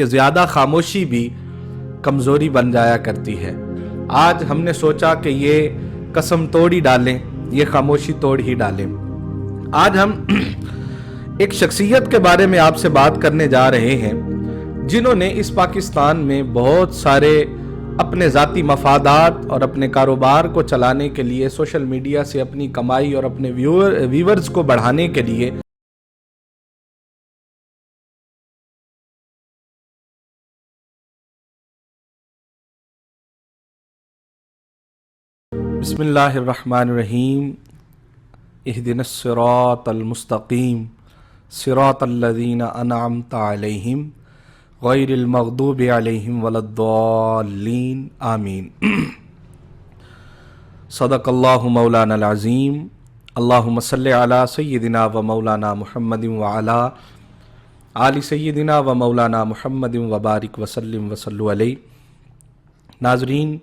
کہ زیادہ خاموشی بھی کمزوری بن جایا کرتی ہے۔ آج ہم نے سوچا کہ یہ قسم توڑ ہی ڈالیں، یہ خاموشی توڑ ہی ڈالیں۔ آج ہم ایک شخصیت کے بارے میں آپ سے بات کرنے جا رہے ہیں جنہوں نے اس پاکستان میں بہت سارے اپنے ذاتی مفادات اور اپنے کاروبار کو چلانے کے لیے سوشل میڈیا سے اپنی کمائی اور اپنے ویورز کو بڑھانے کے لیے بسم اللہ الرحمن الرحیم اہدنا الصراط المستقیم صراط الذین انعمت علیہم غیر المغضوب علیہم ولا الضالین آمین۔ صدق اللہ مولانا العظیم۔ اللہم صلی علی سیدنا و مولانا محمد وعلی آل سیدنا و مولانا محمد وبارک وسلم وصلوا علیہ۔ ناظرین،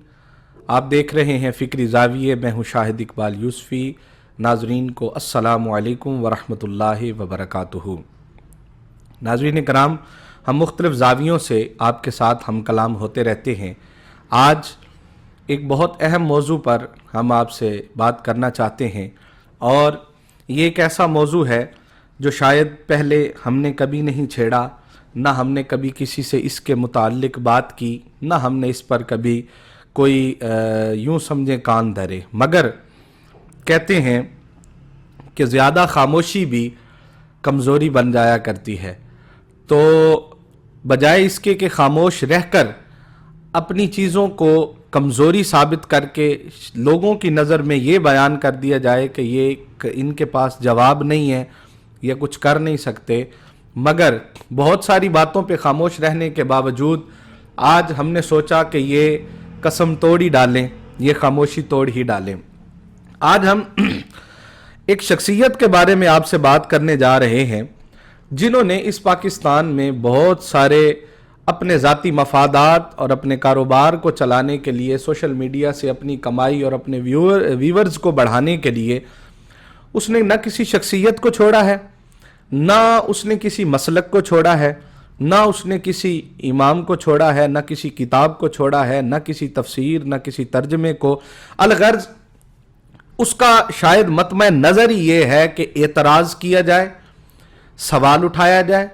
آپ دیکھ رہے ہیں فکری زاویے، میں ہوں شاہد اقبال یوسفی۔ ناظرین کو السلام علیکم ورحمۃ اللہ وبرکاتہ۔ ناظرین کرام، ہم مختلف زاویوں سے آپ کے ساتھ ہم کلام ہوتے رہتے ہیں۔ آج ایک بہت اہم موضوع پر ہم آپ سے بات کرنا چاہتے ہیں، اور یہ ایک ایسا موضوع ہے جو شاید پہلے ہم نے کبھی نہیں چھیڑا، نہ ہم نے کبھی کسی سے اس کے متعلق بات کی، نہ ہم نے اس پر کبھی کوئی یوں سمجھیں کان دھرے، مگر کہتے ہیں کہ زیادہ خاموشی بھی کمزوری بن جایا کرتی ہے۔ تو بجائے اس کے کہ خاموش رہ کر اپنی چیزوں کو کمزوری ثابت کر کے لوگوں کی نظر میں یہ بیان کر دیا جائے کہ یہ ان کے پاس جواب نہیں ہے یا کچھ کر نہیں سکتے، مگر بہت ساری باتوں پہ خاموش رہنے کے باوجود آج ہم نے سوچا کہ یہ قسم توڑ ہی ڈالیں، یہ خاموشی توڑ ہی ڈالیں۔ آج ہم ایک شخصیت کے بارے میں آپ سے بات کرنے جا رہے ہیں جنہوں نے اس پاکستان میں بہت سارے اپنے ذاتی مفادات اور اپنے کاروبار کو چلانے کے لیے سوشل میڈیا سے اپنی کمائی اور اپنے ویورز کو بڑھانے کے لیے اس نے نہ کسی شخصیت کو چھوڑا ہے، نہ اس نے کسی مسلک کو چھوڑا ہے، نہ اس نے کسی امام کو چھوڑا ہے، نہ کسی کتاب کو چھوڑا ہے، نہ کسی تفسیر، نہ کسی ترجمے کو۔ الغرض اس کا شاید مطمع نظر ہی یہ ہے کہ اعتراض کیا جائے، سوال اٹھایا جائے،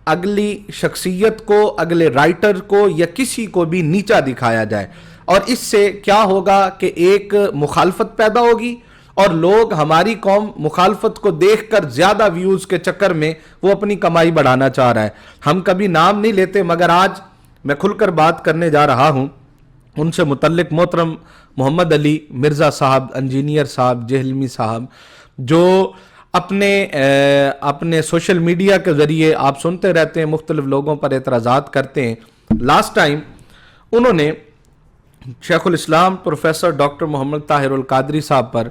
اگلی شخصیت کو، اگلے رائٹر کو یا کسی کو بھی نیچا دکھایا جائے، اور اس سے کیا ہوگا کہ ایک مخالفت پیدا ہوگی، اور لوگ، ہماری قوم مخالفت کو دیکھ کر زیادہ ویوز کے چکر میں وہ اپنی کمائی بڑھانا چاہ رہا ہے۔ ہم کبھی نام نہیں لیتے، مگر آج میں کھل کر بات کرنے جا رہا ہوں ان سے متعلق محترم محمد علی مرزا صاحب، انجینئر صاحب، جہلمی صاحب، جو اپنے سوشل میڈیا کے ذریعے آپ سنتے رہتے ہیں، مختلف لوگوں پر اعتراضات کرتے ہیں۔ لاسٹ ٹائم انہوں نے شیخ الاسلام پروفیسر ڈاکٹر محمد طاہر القادری صاحب پر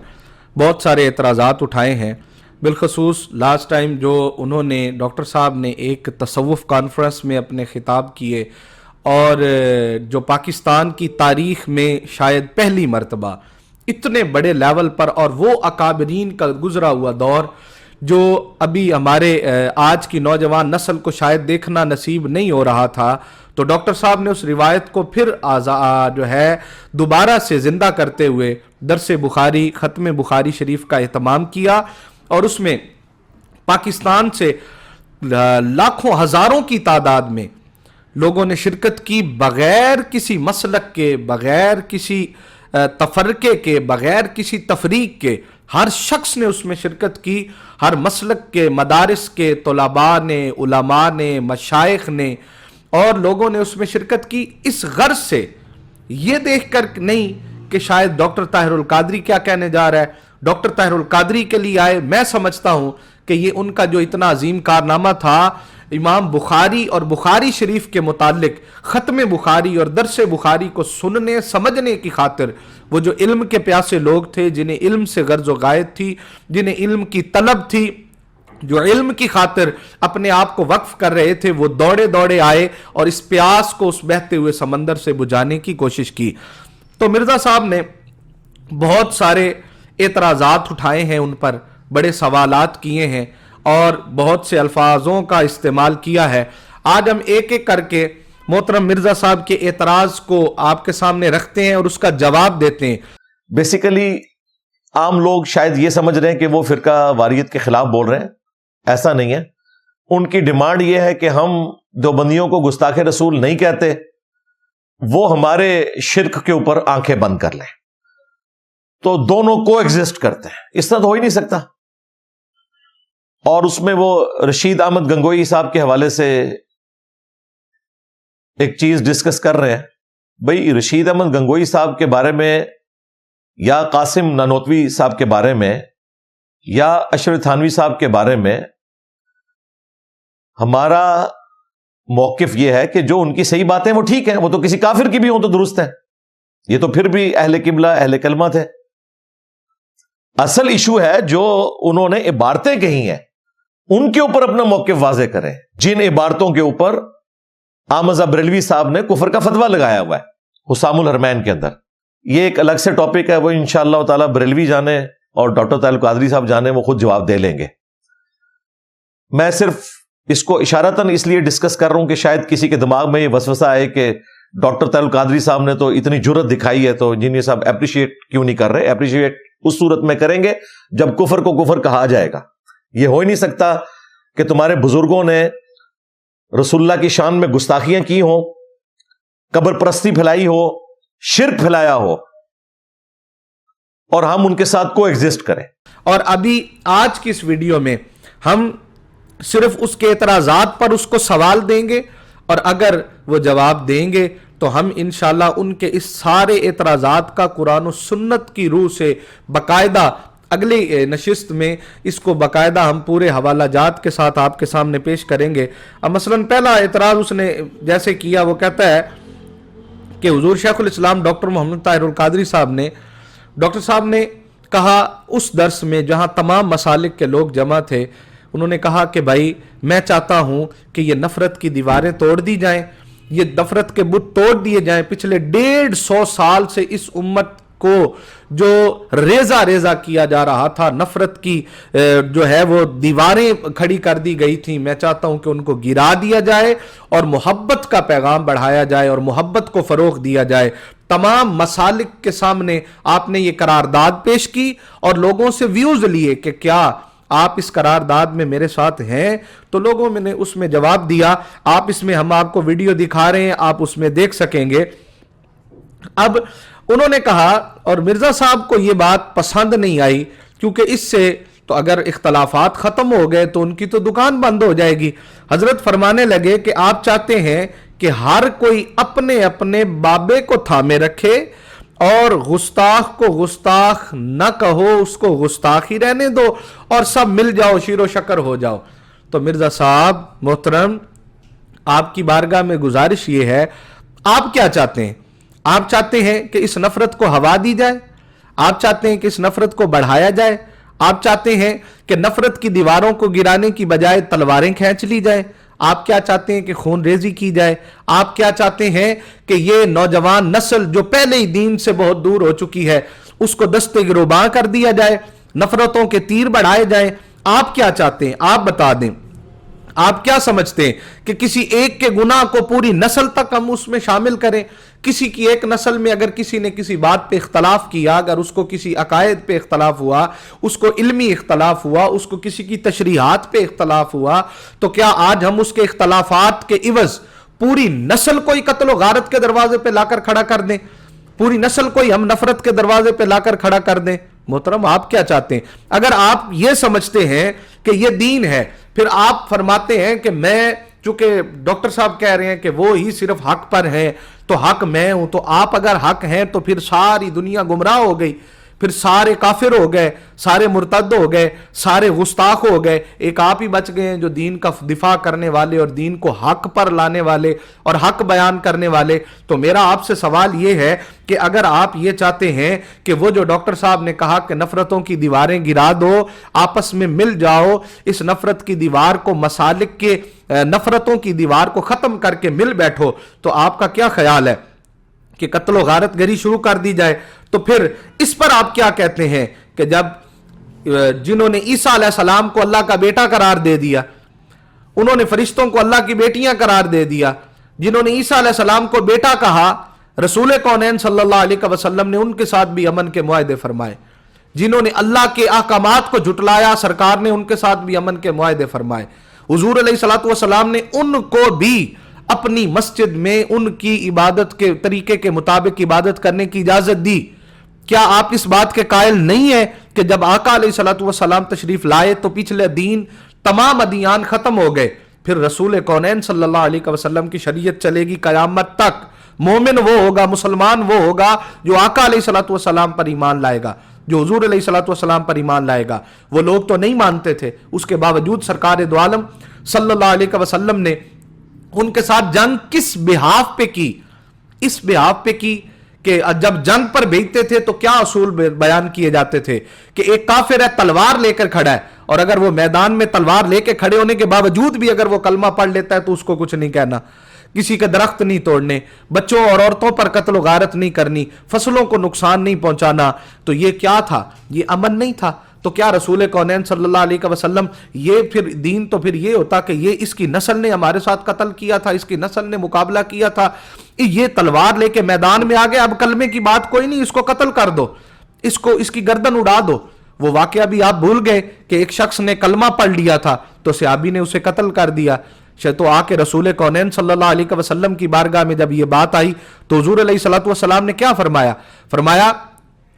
بہت سارے اعتراضات اٹھائے ہیں۔ بالخصوص لاسٹ ٹائم جو انہوں نے، ڈاکٹر صاحب نے ایک تصوف کانفرنس میں اپنے خطاب کیے، اور جو پاکستان کی تاریخ میں شاید پہلی مرتبہ اتنے بڑے لیول پر، اور وہ اکابرین کا گزرا ہوا دور جو ابھی ہمارے آج کی نوجوان نسل کو شاید دیکھنا نصیب نہیں ہو رہا تھا، تو ڈاکٹر صاحب نے اس روایت کو پھر جو ہے دوبارہ سے زندہ کرتے ہوئے درس بخاری، ختم بخاری شریف کا اہتمام کیا، اور اس میں پاکستان سے لاکھوں ہزاروں کی تعداد میں لوگوں نے شرکت کی، بغیر کسی مسلک کے، بغیر کسی تفرقے کے، بغیر کسی تفریق کے۔ ہر شخص نے اس میں شرکت کی، ہر مسلک کے، مدارس کے طلباء نے، علماء نے، مشائخ نے، اور لوگوں نے اس میں شرکت کی، اس غرض سے، یہ دیکھ کر نہیں کہ شاید ڈاکٹر طاہر القادری کیا کہنے جا رہا ہے۔ ڈاکٹر طاہر القادری کے لیے آئے، میں سمجھتا ہوں کہ یہ ان کا جو اتنا عظیم کارنامہ تھا، امام بخاری اور بخاری شریف کے متعلق ختم بخاری اور درس بخاری کو سننے سمجھنے کی خاطر، وہ جو علم کے پیاسے لوگ تھے، جنہیں علم سے غرض و غایت تھی، جنہیں علم کی طلب تھی، جو علم کی خاطر اپنے آپ کو وقف کر رہے تھے، وہ دوڑے دوڑے آئے اور اس پیاس کو اس بہتے ہوئے سمندر سے بجھانے کی کوشش کی۔ تو مرزا صاحب نے بہت سارے اعتراضات اٹھائے ہیں، ان پر بڑے سوالات کیے ہیں اور بہت سے الفاظوں کا استعمال کیا ہے۔ آج ہم ایک ایک کر کے محترم مرزا صاحب کے اعتراض کو آپ کے سامنے رکھتے ہیں اور اس کا جواب دیتے ہیں۔ بیسیکلی عام لوگ شاید یہ سمجھ رہے ہیں کہ وہ فرقہ واریت کے خلاف بول رہے ہیں، ایسا نہیں ہے۔ ان کی ڈیمانڈ یہ ہے کہ ہم دیوبندیوں کو گستاخ رسول نہیں کہتے، وہ ہمارے شرک کے اوپر آنکھیں بند کر لیں، تو دونوں کو ایگزسٹ کرتے ہیں، اس طرح تو ہو ہی نہیں سکتا۔ اور اس میں وہ رشید احمد گنگوئی صاحب کے حوالے سے ایک چیز ڈسکس کر رہے ہیں، بھئی رشید احمد گنگوئی صاحب کے بارے میں یا قاسم نانوتوی صاحب کے بارے میں یا اشرف تھانوی صاحب کے بارے میں ہمارا موقف یہ ہے کہ جو ان کی صحیح باتیں وہ ٹھیک ہیں، وہ تو کسی کافر کی بھی ہوں تو درست ہے، یہ تو پھر بھی اہل قبلہ اہل کلمہ تھے۔ اصل ایشو ہے جو انہوں نے عبارتیں کہی ہیں ان کے اوپر اپنا موقف واضح کریں، جن عبارتوں کے اوپر احمد بریلوی صاحب نے کفر کا فتویٰ لگایا ہوا ہے حسام الحرمین کے اندر۔ یہ ایک الگ سے ٹاپک ہے، وہ انشاءاللہ تعالی بریلوی جانے اور ڈاکٹر طاہر القادری صاحب جانے، وہ خود جواب دے لیں گے۔ میں صرف اس کو اشارتاً اس لیے ڈسکس کر رہا ہوں کہ شاید کسی کے دماغ میں یہ وسوسہ آئے کہ ڈاکٹر طاہر القادری صاحب نے تو اتنی جرت دکھائی ہے تو انجینئر صاحب اپریشیٹ کیوں نہیں کر رہے؟ اپریشیٹ اس صورت میں کریں گے جب کفر کو کفر کہا جائے گا۔ یہ ہو ہی نہیں سکتا کہ تمہارے بزرگوں نے رسول اللہ کی شان میں گستاخیاں کی ہوں، قبر پرستی پھیلائی ہو، شرک پھیلایا ہو، اور ہم ان کے ساتھ کو ایگزسٹ کریں۔ اور ابھی آج کی اس ویڈیو میں ہم صرف اس کے اعتراضات پر اس کو سوال دیں گے، اور اگر وہ جواب دیں گے تو ہم انشاءاللہ ان کے اس سارے اعتراضات کا قرآن و سنت کی روح سے باقاعدہ اگلی نشست میں اس کو باقاعدہ ہم پورے حوالہ جات کے ساتھ آپ کے سامنے پیش کریں گے۔ اب مثلا پہلا اعتراض اس نے جیسے کیا، وہ کہتا ہے کہ حضور شیخ الاسلام ڈاکٹر محمد طاہر القادری صاحب نے، ڈاکٹر صاحب نے کہا اس درس میں جہاں تمام مسالک کے لوگ جمع تھے، انہوں نے کہا کہ بھائی میں چاہتا ہوں کہ یہ نفرت کی دیواریں توڑ دی جائیں، یہ نفرت کے بت توڑ دیے جائیں۔ پچھلے 150 سال سے اس امت کو جو ریزہ ریزہ کیا جا رہا تھا، نفرت کی جو ہے وہ دیواریں کھڑی کر دی گئی تھیں، میں چاہتا ہوں کہ ان کو گرا دیا جائے اور محبت کا پیغام بڑھایا جائے اور محبت کو فروغ دیا جائے۔ تمام مسالک کے سامنے آپ نے یہ قرارداد پیش کی اور لوگوں سے ویوز لیے کہ کیا آپ اس قرارداد میں میرے ساتھ ہیں، تو لوگوں میں نے اس میں جواب دیا۔ آپ اس میں ہم آپ کو ویڈیو دکھا رہے ہیں، آپ اس میں دیکھ سکیں گے۔ اب انہوں نے کہا، اور مرزا صاحب کو یہ بات پسند نہیں آئی، کیونکہ اس سے تو اگر اختلافات ختم ہو گئے تو ان کی تو دکان بند ہو جائے گی۔ حضرت فرمانے لگے کہ آپ چاہتے ہیں کہ ہر کوئی اپنے اپنے بابے کو تھامے رکھے اور گستاخ کو گستاخ نہ کہو، اس کو گستاخ ہی رہنے دو اور سب مل جاؤ، شیر و شکر ہو جاؤ۔ تو مرزا صاحب محترم، آپ کی بارگاہ میں گزارش یہ ہے، آپ کیا چاہتے ہیں؟ آپ چاہتے ہیں کہ اس نفرت کو ہوا دی جائے؟ آپ چاہتے ہیں کہ اس نفرت کو بڑھایا جائے؟ آپ چاہتے ہیں کہ نفرت کی دیواروں کو گرانے کی بجائے تلواریں کھینچ لی جائیں؟ آپ کیا چاہتے ہیں کہ خون ریزی کی جائے؟ آپ کیا چاہتے ہیں کہ یہ نوجوان نسل جو پہلے ہی دین سے بہت دور ہو چکی ہے اس کو دستے گروباں کر دیا جائے، نفرتوں کے تیر بڑھائے جائیں؟ آپ کیا چاہتے ہیں؟ آپ بتا دیں۔ آپ کیا سمجھتے ہیں کہ کسی ایک کے گناہ کو پوری نسل تک ہم اس میں شامل کریں؟ کسی کی ایک نسل میں اگر کسی نے کسی بات پہ اختلاف کیا، اگر اس کو کسی عقائد پہ اختلاف ہوا، اس کو علمی اختلاف ہوا، اس کو کسی کی تشریحات پہ اختلاف ہوا، تو کیا آج ہم اس کے اختلافات کے عوض پوری نسل کو ہی قتل و غارت کے دروازے پہ لا کر کھڑا کر دیں؟ پوری نسل کو ہی ہم نفرت کے دروازے پہ لا کر کھڑا کر دیں؟ محترم، آپ کیا چاہتے ہیں؟ اگر آپ یہ سمجھتے ہیں کہ یہ دین ہے، پھر آپ فرماتے ہیں کہ میں، چونکہ ڈاکٹر صاحب کہہ رہے ہیں کہ وہ ہی صرف حق پر ہیں تو حق میں ہوں، تو آپ اگر حق ہیں تو پھر ساری دنیا گمراہ ہو گئی، پھر سارے کافر ہو گئے، سارے مرتد ہو گئے، سارے گستاخ ہو گئے، ایک آپ ہی بچ گئے ہیں جو دین کا دفاع کرنے والے اور دین کو حق پر لانے والے اور حق بیان کرنے والے۔ تو میرا آپ سے سوال یہ ہے کہ اگر آپ یہ چاہتے ہیں کہ وہ جو ڈاکٹر صاحب نے کہا کہ نفرتوں کی دیواریں گرا دو، آپس میں مل جاؤ، اس نفرت کی دیوار کو، مسالک کے نفرتوں کی دیوار کو ختم کر کے مل بیٹھو، تو آپ کا کیا خیال ہے کہ قتل و غارت گری شروع کر دی جائے؟ تو پھر اس پر آپ کیا کہتے ہیں کہ جب جنہوں نے عیسیٰ علیہ السلام کو اللہ کا بیٹا قرار دے دیا، انہوں نے فرشتوں کو اللہ کی بیٹیاں قرار دے دیا، جنہوں نے عیسیٰ علیہ السلام کو بیٹا کہا، رسول کونین صلی اللہ علیہ وسلم نے ان کے ساتھ بھی امن کے معاہدے فرمائے، جنہوں نے اللہ کے احکامات کو جھٹلایا، سرکار نے ان کے ساتھ بھی امن کے معاہدے فرمائے۔ حضور علیہ الصلوۃ والسلام نے ان کو بھی اپنی مسجد میں ان کی عبادت کے طریقے کے مطابق عبادت کرنے کی اجازت دی۔ کیا آپ اس بات کے قائل نہیں ہیں کہ جب آقا علیہ الصلوۃ والسلام تشریف لائے تو پچھلے دین تمام ادیان ختم ہو گئے، پھر رسول کونین صلی اللہ علیہ وسلم کی شریعت چلے گی قیامت تک؟ مومن وہ ہوگا، مسلمان وہ ہوگا جو آقا علیہ الصلوۃ والسلام پر ایمان لائے گا، جو حضور علیہ الصلوۃ والسلام پر ایمان لائے گا۔ وہ لوگ تو نہیں مانتے تھے، اس کے باوجود سرکار دو عالم صلی اللہ علیہ وسلم نے ان کے ساتھ جنگ کس بحاف پہ کی؟ اس بحاف پہ کی کہ جب جنگ پر بھیجتے تھے تو کیا اصول بیان کیے جاتے تھے کہ ایک کافر ہے تلوار لے کر کھڑا ہے، اور اگر وہ میدان میں تلوار لے کے کھڑے ہونے کے باوجود بھی اگر وہ کلمہ پڑھ لیتا ہے تو اس کو کچھ نہیں کہنا، کسی کے درخت نہیں توڑنے، بچوں اور عورتوں پر قتل و غارت نہیں کرنی، فصلوں کو نقصان نہیں پہنچانا۔ تو یہ کیا تھا؟ یہ امن نہیں تھا؟ تو کیا رسول کونین صلی اللہ علیہ وسلم یہ پھر دین تو پھر یہ ہوتا کہ یہ اس کی نسل نے ہمارے ساتھ قتل کیا تھا، اس کی نسل نے مقابلہ کیا تھا، یہ تلوار لے کے میدان میں آ گیا، اب کلمے کی بات کوئی نہیں، اس کو قتل کر دو، اس کی گردن اڑا دو۔ وہ واقعہ بھی آپ بھول گئے کہ ایک شخص نے کلمہ پڑھ لیا تھا تو صحابی نے اسے قتل کر دیا۔ تو آ کے رسول کونین صلی اللہ علیہ وسلم کی بارگاہ میں جب یہ بات آئی تو حضور علیہ الصلوۃ والسلام نے کیا فرمایا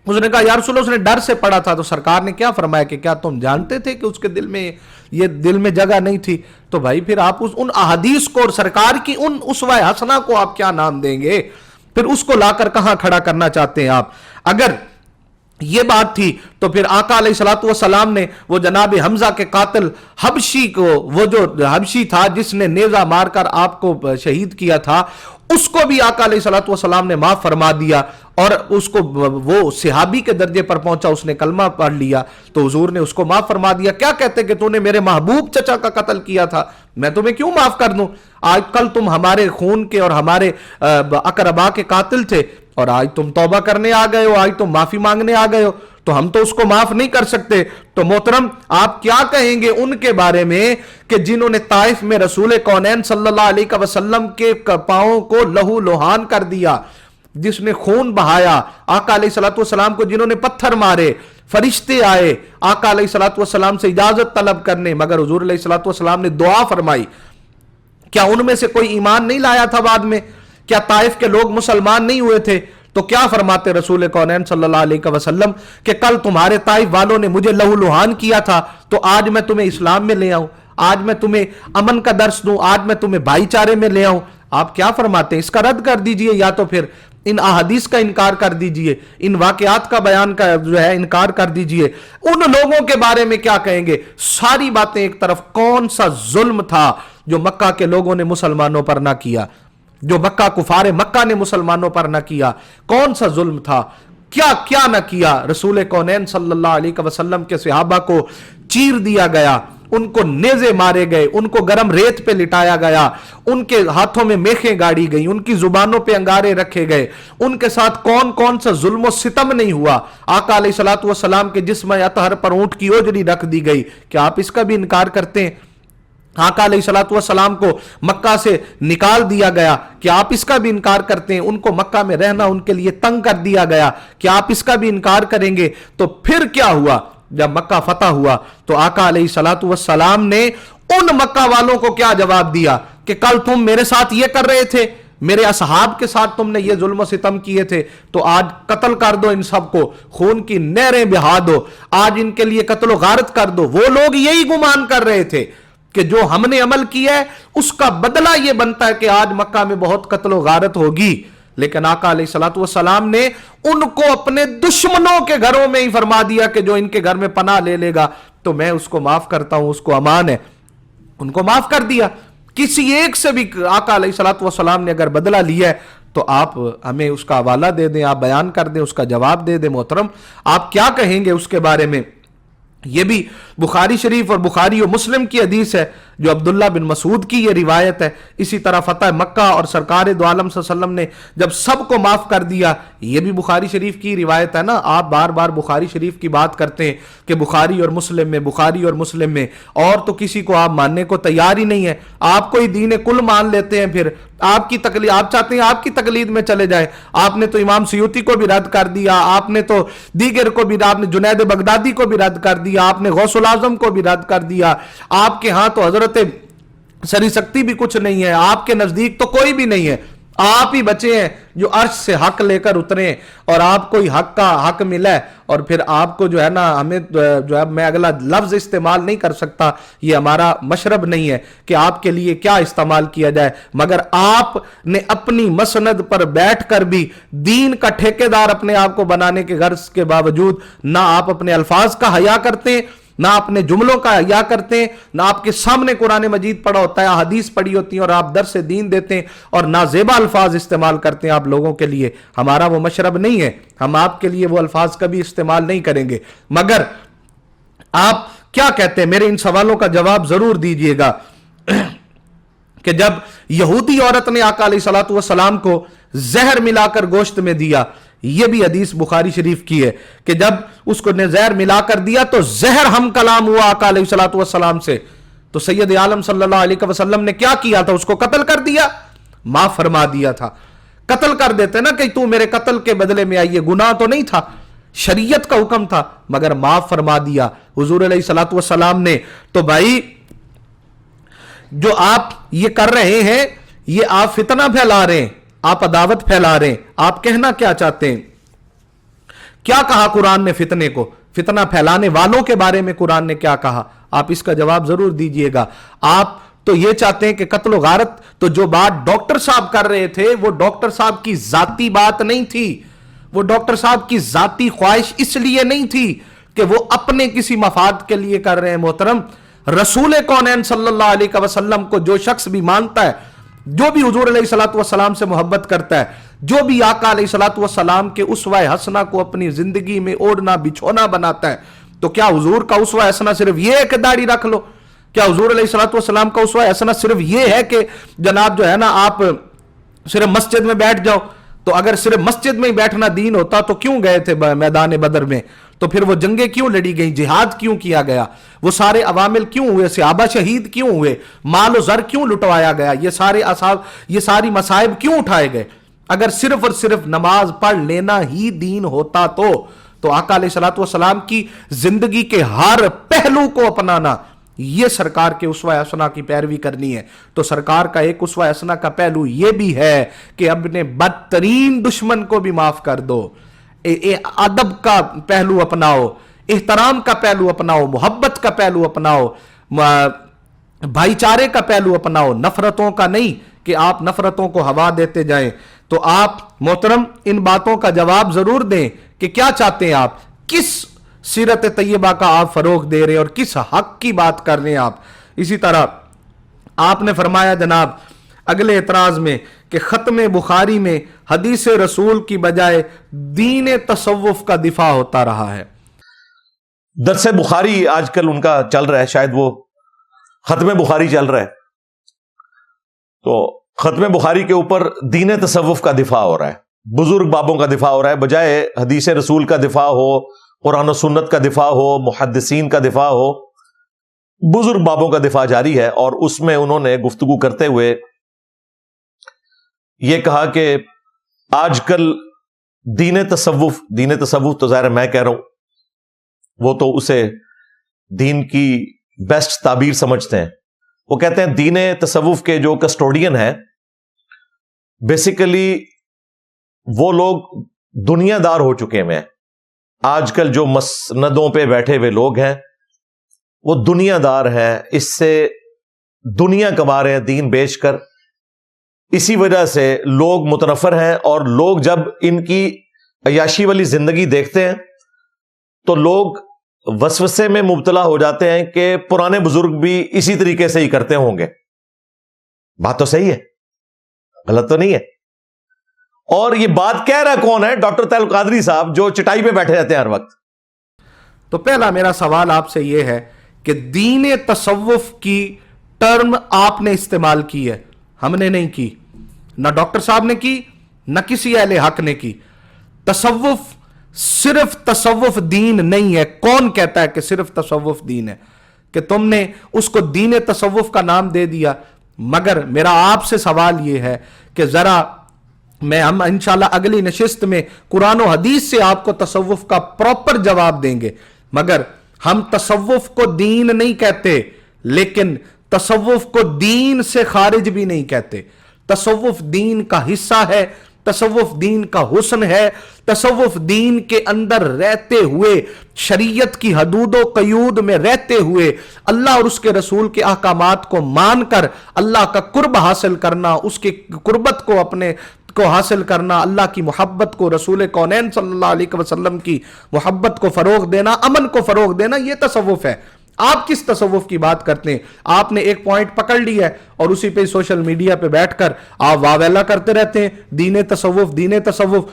اس نے کہا یا رسول اللہ، اس نے ڈر سے پڑھا تھا، تو سرکار نے کیا فرمایا کہ کیا تم جانتے تھے کہ اس کے دل میں جگہ نہیں تھی؟ تو بھائی پھر آپ ان احادیث کو اور سرکار کی ان اسوہ حسنہ کو آپ کیا نام دیں گے؟ پھر اس کو لا کر کہاں کھڑا کرنا چاہتے ہیں آپ؟ اگر یہ بات تھی تو پھر آقا علیہ الصلوۃ والسلام نے وہ جناب حمزہ کے قاتل حبشی کو، وہ جو حبشی تھا جس نے نیزہ مار کر آپ کو شہید کیا تھا، اس کو بھی آقا علیہ الصلوۃ والسلام نے معاف فرما دیا، اور اس کو وہ صحابی کے درجے پر پہنچا، اس نے کلمہ پڑھ لیا تو حضور نے اس کو معاف فرما دیا۔ کیا کہتے کہ تو نے میرے محبوب چچا کا قتل کیا تھا، میں تمہیں کیوں معاف کر دوں؟ آج کل تم ہمارے خون کے اور ہمارے اقربا کے قاتل تھے، اور آج تم توبہ کرنے آ گئے ہو، آج تم معافی مانگنے آ گئے ہو، تو ہم تو اس کو معاف نہیں کر سکتے۔ تو محترم آپ کیا کہیں گے ان کے بارے میں کہ جنہوں نے طائف میں رسول کونین صلی اللہ علیہ وسلم کے پاؤں کو لہو لوہان کر دیا، جس نے خون بہایا، آقا علیہ الصلوۃ والسلام کو جنہوں نے پتھر مارے، فرشتے آئے آقا علیہ الصلوۃ والسلام سے اجازت طلب کرنے، مگر حضور علیہ الصلوۃ والسلام نے دعا فرمائی۔ کیا ان میں سے کوئی ایمان نہیں لایا تھا بعد میں؟ کیا طائف کے لوگ مسلمان نہیں ہوئے تھے؟ تو کیا فرماتے رسول کونین صلی اللہ علیہ وسلم کہ کل تمہارے طائف والوں نے مجھے لہو لوہان کیا تھا، تو آج میں تمہیں اسلام میں لے آؤں، آج میں تمہیں امن کا درس دوں، آج میں تمہیں بھائی چارے میں لے آؤں۔ آپ کیا فرماتے ہیں؟ اس کا رد کر دیجئے، یا تو پھر ان احادیث کا انکار کر دیجئے، ان واقعات کا بیان کا جو ہے انکار کر دیجئے۔ ان لوگوں کے بارے میں کیا کہیں گے؟ ساری باتیں ایک طرف، کون سا ظلم تھا جو مکہ کے لوگوں نے مسلمانوں پر نہ کیا، جو مکہ کفار مکہ نے مسلمانوں پر نہ کیا؟ کون سا ظلم تھا؟ کیا کیا نہ کیا؟ رسول کونین صلی اللہ علیہ وسلم کے صحابہ کو چیر دیا گیا، ان کو نیزے مارے گئے، ان کو گرم ریت پہ لٹایا گیا، ان کے ہاتھوں میں میخیں گاڑی گئی، ان کی زبانوں پہ انگارے رکھے گئے، ان کے ساتھ کون کون سا ظلم و ستم نہیں ہوا؟ آقا علیہ الصلوۃ والسلام کے جسم اطہر پر اونٹ کی اوجڑی رکھ دی گئی، کیا آپ اس کا بھی انکار کرتے ہیں؟ آقا علیہ الصلوۃ والسلام کو مکہ سے نکال دیا گیا، کیا آپ اس کا بھی انکار کرتے ہیں؟ ان کو مکہ میں رہنا ان کے لیے تنگ کر دیا گیا، کیا آپ اس کا بھی انکار کریں گے؟ تو پھر کیا ہوا؟ جب مکہ فتح ہوا تو آقا علیہ الصلوۃ والسلام نے ان مکہ والوں کو کیا جواب دیا کہ کل تم میرے ساتھ یہ کر رہے تھے، میرے اصحاب کے ساتھ تم نے یہ ظلم و ستم کیے تھے، تو آج قتل کر دو ان سب کو، خون کی نہریں بہا دو، آج ان کے لیے قتل و غارت کر دو۔ وہ لوگ یہی گمان کر رہے تھے کہ جو ہم نے عمل کیا ہے اس کا بدلہ یہ بنتا ہے کہ آج مکہ میں بہت قتل و غارت ہوگی، لیکن آقا علیہ الصلوۃ والسلام نے ان کو اپنے دشمنوں کے گھروں میں ہی فرما دیا کہ جو ان کے گھر میں پناہ لے لے گا تو میں اس کو معاف کرتا ہوں، اس کو امان ہے، ان کو معاف کر دیا۔ کسی ایک سے بھی آقا علیہ الصلوۃ والسلام نے اگر بدلہ لیا ہے تو آپ ہمیں اس کا حوالہ دے دیں، آپ بیان کر دیں، اس کا جواب دے دیں۔ محترم آپ کیا کہیں گے اس کے بارے میں؟ یہ بھی بخاری شریف اور بخاری و مسلم کی حدیث ہے، جو عبداللہ بن مسعود کی یہ روایت ہے. اسی طرح فتح مکہ اور سرکار دو عالم صلی اللہ علیہ وسلم نے جب سب کو معاف کر دیا, یہ بھی بخاری شریف کی روایت ہے نا. آپ بار بار بخاری شریف کی بات کرتے ہیں کہ بخاری اور مسلم میں, بخاری اور مسلم میں, اور تو کسی کو آپ ماننے کو تیار ہی نہیں ہے. آپ کوئی دین کل مان لیتے ہیں, پھر آپ کی تقلید, آپ چاہتے ہیں آپ کی تقلید میں چلے جائیں. آپ نے تو امام سیوطی کو بھی رد کر دیا, آپ نے تو دیگر کو بھی, آپ نے جنید بغدادی کو بھی رد کر دیا, آپ نے غوث الاعظم کو بھی رد کر دیا. آپ کے ہاں تو حضرت سری سکتی بھی کچھ نہیں ہے, آپ کے نزدیک تو کوئی بھی نہیں ہے. آپ ہی بچے ہیں جو عرش سے حق لے کر اترے, اور آپ کو ہی حق کا حق ملا ہے, اور پھر آپ کو جو ہے نا, ہمیں جو ہے, میں اگلا لفظ استعمال نہیں کر سکتا, یہ ہمارا مشرب نہیں ہے کہ آپ کے لیے کیا استعمال کیا جائے, مگر آپ نے اپنی مسند پر بیٹھ کر بھی دین کا ٹھیکیدار اپنے آپ کو بنانے کے غرض کے باوجود نہ آپ اپنے الفاظ کا حیا کرتے ہیں, نہ اپنے جملوں کا حیا کرتے ہیں, نہ آپ کے سامنے قرآن مجید پڑھا ہوتا ہے, حدیث پڑھی ہوتی ہیں اور آپ درس دین دیتے ہیں, اور نازیبا الفاظ استعمال کرتے ہیں آپ لوگوں کے لیے. ہمارا وہ مشرب نہیں ہے, ہم آپ کے لیے وہ الفاظ کبھی استعمال نہیں کریں گے. مگر آپ کیا کہتے ہیں, میرے ان سوالوں کا جواب ضرور دیجئے گا کہ جب یہودی عورت نے آقا علیہ الصلوۃ والسلام کو زہر ملا کر گوشت میں دیا, یہ بھی حدیث بخاری شریف کی ہے کہ جب اس کو نے زہر ملا کر دیا تو زہر ہم کلام ہوا آقا علیہ الصلوۃ والسلام سے, تو سید عالم صلی اللہ علیہ وسلم نے کیا کیا تھا, اس کو قتل کر دیا, معاف فرما دیا تھا. قتل کر دیتے نا کہ تو میرے قتل کے بدلے میں آئی, یہ گناہ تو نہیں تھا, شریعت کا حکم تھا, مگر معاف فرما دیا حضور علیہ الصلوۃ والسلام نے. تو بھائی جو آپ یہ کر رہے ہیں, یہ آپ فتنہ پھیلا رہے ہیں, آپ عداوت پھیلا رہے ہیں. آپ کہنا کیا چاہتے ہیں؟ کیا کہا قرآن نے فتنے کو, فتنہ پھیلانے والوں کے بارے میں قرآن نے کیا کہا؟ آپ اس کا جواب ضرور دیجئے گا. آپ تو یہ چاہتے ہیں کہ قتل و غارت, تو جو بات ڈاکٹر صاحب کر رہے تھے وہ ڈاکٹر صاحب کی ذاتی بات نہیں تھی, وہ ڈاکٹر صاحب کی ذاتی خواہش اس لیے نہیں تھی کہ وہ اپنے کسی مفاد کے لیے کر رہے ہیں. محترم, رسول کونین صلی اللہ علیہ وسلم کو جو شخص بھی مانتا ہے, جو بھی حضور علیہ الصلوۃ والسلام سے محبت کرتا ہے, جو بھی آقا علیہ الصلوۃ والسلام کے اسوہ حسنہ کو اپنی زندگی میں اوڑھنا بچھونا بناتا ہے, تو کیا حضور کا اسوہ حسنہ صرف یہ ہے کہ داڑھی رکھ لو؟ کیا حضور علیہ الصلوۃ والسلام کا اسوہ حسنہ صرف یہ ہے کہ جناب جو ہے نا آپ صرف مسجد میں بیٹھ جاؤ؟ تو اگر صرف مسجد میں ہی بیٹھنا دین ہوتا تو کیوں گئے تھے میدان بدر میں؟ تو پھر وہ جنگیں کیوں لڑی گئیں, جہاد کیوں کیا گیا, وہ سارے عوامل کیوں ہوئے, صحابہ شہید کیوں ہوئے, مال و زر کیوں لٹوایا گیا, یہ ساری مصائب کیوں اٹھائے گئے؟ اگر صرف اور صرف نماز پڑھ لینا ہی دین ہوتا تو آقا علیہ الصلوۃ والسلام کی زندگی کے ہر پہلو کو اپنانا, یہ سرکار کے اسوہ حسنہ کی پیروی کرنی ہے. تو سرکار کا ایک اسوہ حسنہ کا پہلو یہ بھی ہے کہ اپنے بدترین دشمن کو بھی معاف کر دو, ادب کا پہلو اپناؤ, احترام کا پہلو اپناؤ, محبت کا پہلو اپناؤ, بھائی چارے کا پہلو اپناؤ, نفرتوں کا نہیں کہ آپ نفرتوں کو ہوا دیتے جائیں. تو آپ محترم ان باتوں کا جواب ضرور دیں کہ کیا چاہتے ہیں آپ, کس سیرت طیبہ کا آپ فروغ دے رہے ہیں اور کس حق کی بات کر رہے ہیں آپ. اسی طرح آپ نے فرمایا جناب اگلے اعتراض میں کہ ختم بخاری میں حدیث رسول کی بجائے دین تصوف کا دفاع ہوتا رہا ہے. درس بخاری آج کل ان کا چل رہا ہے, شاید وہ ختم بخاری چل رہا ہے, تو ختم بخاری کے اوپر دین تصوف کا دفاع ہو رہا ہے, بزرگ بابوں کا دفاع ہو رہا ہے, بجائے حدیث رسول کا دفاع ہو, قرآن و سنت کا دفاع ہو, محدثین کا دفاع ہو, بزرگ بابوں کا دفاع جاری ہے. اور اس میں انہوں نے گفتگو کرتے ہوئے یہ کہا کہ آج کل دین تصوف تو ظاہر میں کہہ رہا ہوں, وہ تو اسے دین کی بیسٹ تعبیر سمجھتے ہیں. وہ کہتے ہیں دین تصوف کے جو کسٹوڈین ہیں بیسیکلی وہ لوگ دنیا دار ہو چکے ہیں. آج کل جو مسندوں پہ بیٹھے ہوئے لوگ ہیں وہ دنیا دار ہیں, اس سے دنیا کما رہے ہیں دین بیچ کر. اسی وجہ سے لوگ متنفر ہیں, اور لوگ جب ان کی عیاشی والی زندگی دیکھتے ہیں تو لوگ وسوسے میں مبتلا ہو جاتے ہیں کہ پرانے بزرگ بھی اسی طریقے سے ہی کرتے ہوں گے. بات تو صحیح ہے, غلط تو نہیں ہے. اور یہ بات کہہ رہا کون ہے؟ ڈاکٹر طاہر القادری صاحب, جو چٹائی پہ بیٹھے رہتے ہیں ہر وقت. تو پہلا میرا سوال آپ سے یہ ہے کہ دین تصوف کی ٹرم آپ نے استعمال کی ہے، ہم نے نہیں کی، نہ ڈاکٹر صاحب نے کی، نہ کسی اہل حق نے کی۔ تصوف صرف تصوف دین نہیں ہے۔ کون کہتا ہے کہ صرف تصوف دین ہے؟ کہ تم نے اس کو دین تصوف کا نام دے دیا۔ مگر میرا آپ سے سوال یہ ہے کہ ذرا ہم انشاءاللہ اگلی نشست میں قرآن و حدیث سے آپ کو تصوف کا پراپر جواب دیں گے، مگر ہم تصوف کو دین نہیں کہتے، لیکن تصوف کو دین سے خارج بھی نہیں کہتے۔ تصوف دین کا حصہ ہے، تصوف دین کا حسن ہے، تصوف دین کے اندر رہتے ہوئے، شریعت کی حدود و قیود میں رہتے ہوئے، اللہ اور اس کے رسول کے احکامات کو مان کر اللہ کا قرب حاصل کرنا، اس کی قربت کو اپنے کو حاصل کرنا، اللہ کی محبت کو، رسول کونین صلی اللہ علیہ وسلم کی محبت کو فروغ دینا، امن کو فروغ دینا، یہ تصوف ہے۔ آپ کس تصوف کی بات کرتے ہیں؟ آپ نے ایک پوائنٹ پکڑ لی ہے اور اسی پہ سوشل میڈیا پہ بیٹھ کر آپ واویلا کرتے رہتے ہیں، دین تصوف دین تصوف،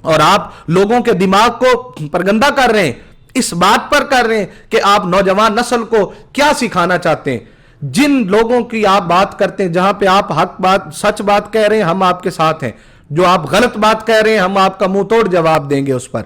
اور آپ لوگوں کے دماغ کو پرگندہ کر رہے ہیں، اس بات پر کر رہے ہیں کہ آپ نوجوان نسل کو کیا سکھانا چاہتے ہیں۔ جن لوگوں کی آپ بات کرتے ہیں، جہاں پہ آپ حق بات، سچ بات کہہ رہے ہیں، ہم آپ کے ساتھ ہیں۔ جو آپ غلط بات کہہ رہے ہیں، ہم آپ کا منہ توڑ جواب دیں گے اس پر،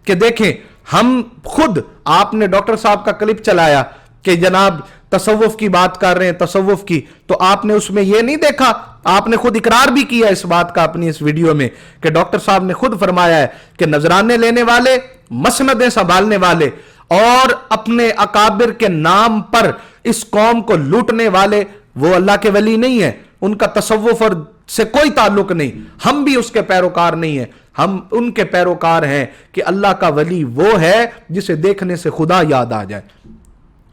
کہ دیکھیں ہم خود، آپ نے ڈاکٹر صاحب کا کلپ چلایا کہ جناب تصوف کی بات کر رہے ہیں، تصوف کی، تو آپ نے اس میں یہ نہیں دیکھا، آپ نے خود اقرار بھی کیا اس بات کا اپنی اس ویڈیو میں، کہ ڈاکٹر صاحب نے خود فرمایا ہے کہ نذرانے لینے والے، مسندیں سنبھالنے والے اور اپنے اکابر کے نام پر اس قوم کو لوٹنے والے، وہ اللہ کے ولی نہیں ہیں، ان کا تصوف اور سے کوئی تعلق نہیں، ہم بھی اس کے پیروکار نہیں ہیں، ہم ان کے پیروکار ہیں کہ اللہ کا ولی وہ ہے جسے دیکھنے سے خدا یاد آ جائے،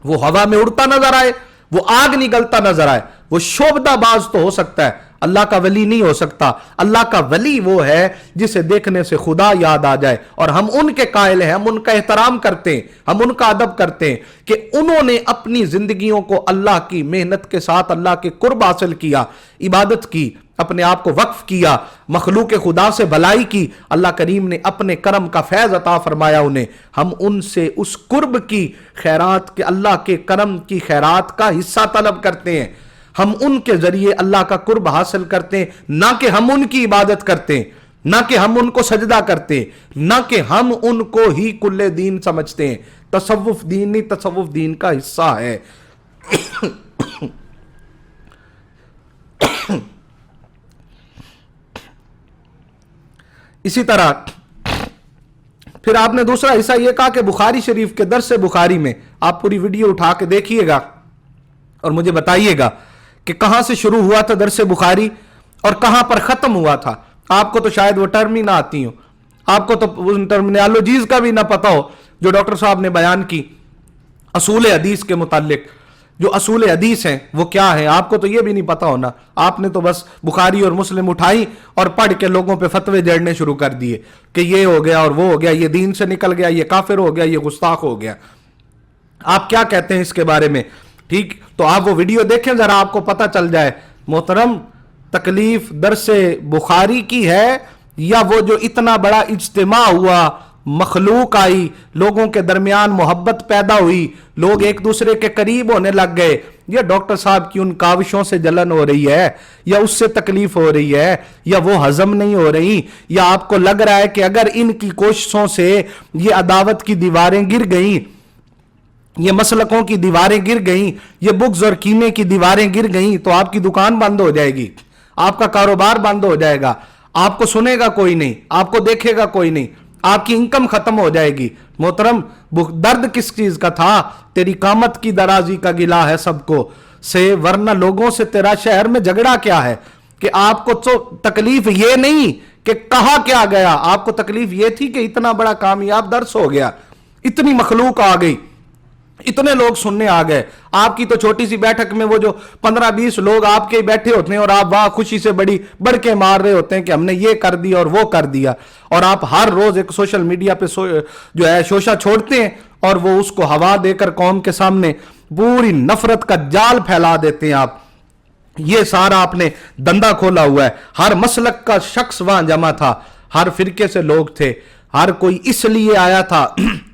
وہ ہوا میں اڑتا نظر آئے، وہ آگ نگلتا نظر آئے، وہ شوبدہ باز تو ہو سکتا ہے، اللہ کا ولی نہیں ہو سکتا۔ اللہ کا ولی وہ ہے جسے دیکھنے سے خدا یاد آ جائے، اور ہم ان کے قائل ہیں، ہم ان کا احترام کرتے ہیں، ہم ان کا ادب کرتے ہیں کہ انہوں نے اپنی زندگیوں کو اللہ کی محنت کے ساتھ اللہ کے قرب حاصل کیا، عبادت کی، اپنے آپ کو وقف کیا، مخلوق خدا سے بھلائی کی، اللہ کریم نے اپنے کرم کا فیض عطا فرمایا انہیں، ہم ان سے اس قرب کی خیرات کے، اللہ کے کرم کی خیرات کا حصہ طلب کرتے ہیں، ہم ان کے ذریعے اللہ کا قرب حاصل کرتے ہیں، نہ کہ ہم ان کی عبادت کرتے ہیں، نہ کہ ہم ان کو سجدہ کرتے ہیں، نہ کہ ہم ان کو ہی کل دین سمجھتے ہیں۔ تصوف دین نہیں، تصوف دین کا حصہ ہے۔ اسی طرح پھر آپ نے دوسرا حصہ یہ کہا کہ بخاری شریف کے درس بخاری میں آپ پوری ویڈیو اٹھا کے دیکھیے گا اور مجھے بتائیے گا کہ کہاں سے شروع ہوا تھا درس بخاری اور کہاں پر ختم ہوا تھا۔ آپ کو تو شاید وہ ٹرم ہی نہ آتی ہو، آپ کو تو ان ٹرمینالوجیز کا بھی نہ پتا ہو جو ڈاکٹر صاحب نے بیان کی اصول حدیث کے متعلق۔ جو اصول حدیث ہیں وہ کیا ہیں آپ کو تو یہ بھی نہیں پتا ہونا، آپ نے تو بس بخاری اور مسلم اٹھائی اور پڑھ کے لوگوں پہ فتوے جڑنے شروع کر دیے کہ یہ ہو گیا اور وہ ہو گیا، یہ دین سے نکل گیا، یہ کافر ہو گیا، یہ گستاخ ہو گیا۔ آپ کیا کہتے ہیں اس کے بارے میں؟ ٹھیک، تو آپ وہ ویڈیو دیکھیں ذرا، آپ کو پتہ چل جائے۔ محترم، تکلیف درس بخاری کی ہے یا وہ جو اتنا بڑا اجتماع ہوا، مخلوق آئی، لوگوں کے درمیان محبت پیدا ہوئی، لوگ ایک دوسرے کے قریب ہونے لگ گئے، یا ڈاکٹر صاحب کی ان کاوشوں سے جلن ہو رہی ہے، یا اس سے تکلیف ہو رہی ہے، یا وہ ہضم نہیں ہو رہی، یا آپ کو لگ رہا ہے کہ اگر ان کی کوششوں سے یہ عداوت کی دیواریں گر گئیں، یہ مسلکوں کی دیواریں گر گئیں، یہ بغض اور کینے کی دیواریں گر گئیں، تو آپ کی دکان بند ہو جائے گی، آپ کا کاروبار بند ہو جائے گا، آپ کو سنے گا کوئی نہیں، آپ کو دیکھے گا کوئی نہیں، آپ کی انکم ختم ہو جائے گی۔ محترم، درد کس چیز کا تھا؟ تیری قامت کی درازی کا گلہ ہے سب کو سے، ورنہ لوگوں سے تیرا شہر میں جھگڑا کیا ہے؟ کہ آپ کو تو تکلیف یہ نہیں کہ کہا کیا گیا، آپ کو تکلیف یہ تھی کہ اتنا بڑا کامیاب درس ہو گیا، اتنی مخلوق آ گئی، اتنے لوگ سننے آ گئے، آپ کی تو چھوٹی سی بیٹھک میں وہ جو 15-20 لوگ آپ کے بیٹھے ہوتے ہیں اور آپ واہ خوشی سے بڑھ کے مار رہے ہوتے ہیں کہ ہم نے یہ کر دیا اور وہ کر دیا، اور آپ ہر روز ایک سوشل میڈیا پہ جو ہے شوشہ چھوڑتے ہیں اور وہ اس کو ہوا دے کر قوم کے سامنے پوری نفرت کا جال پھیلا دیتے ہیں۔ آپ یہ سارا آپ نے دندہ کھولا ہوا ہے، ہر مسلک کا شخص وہاں جمع تھا، ہر فرقے سے لوگ تھے، ہر کوئی اس لیے آیا تھا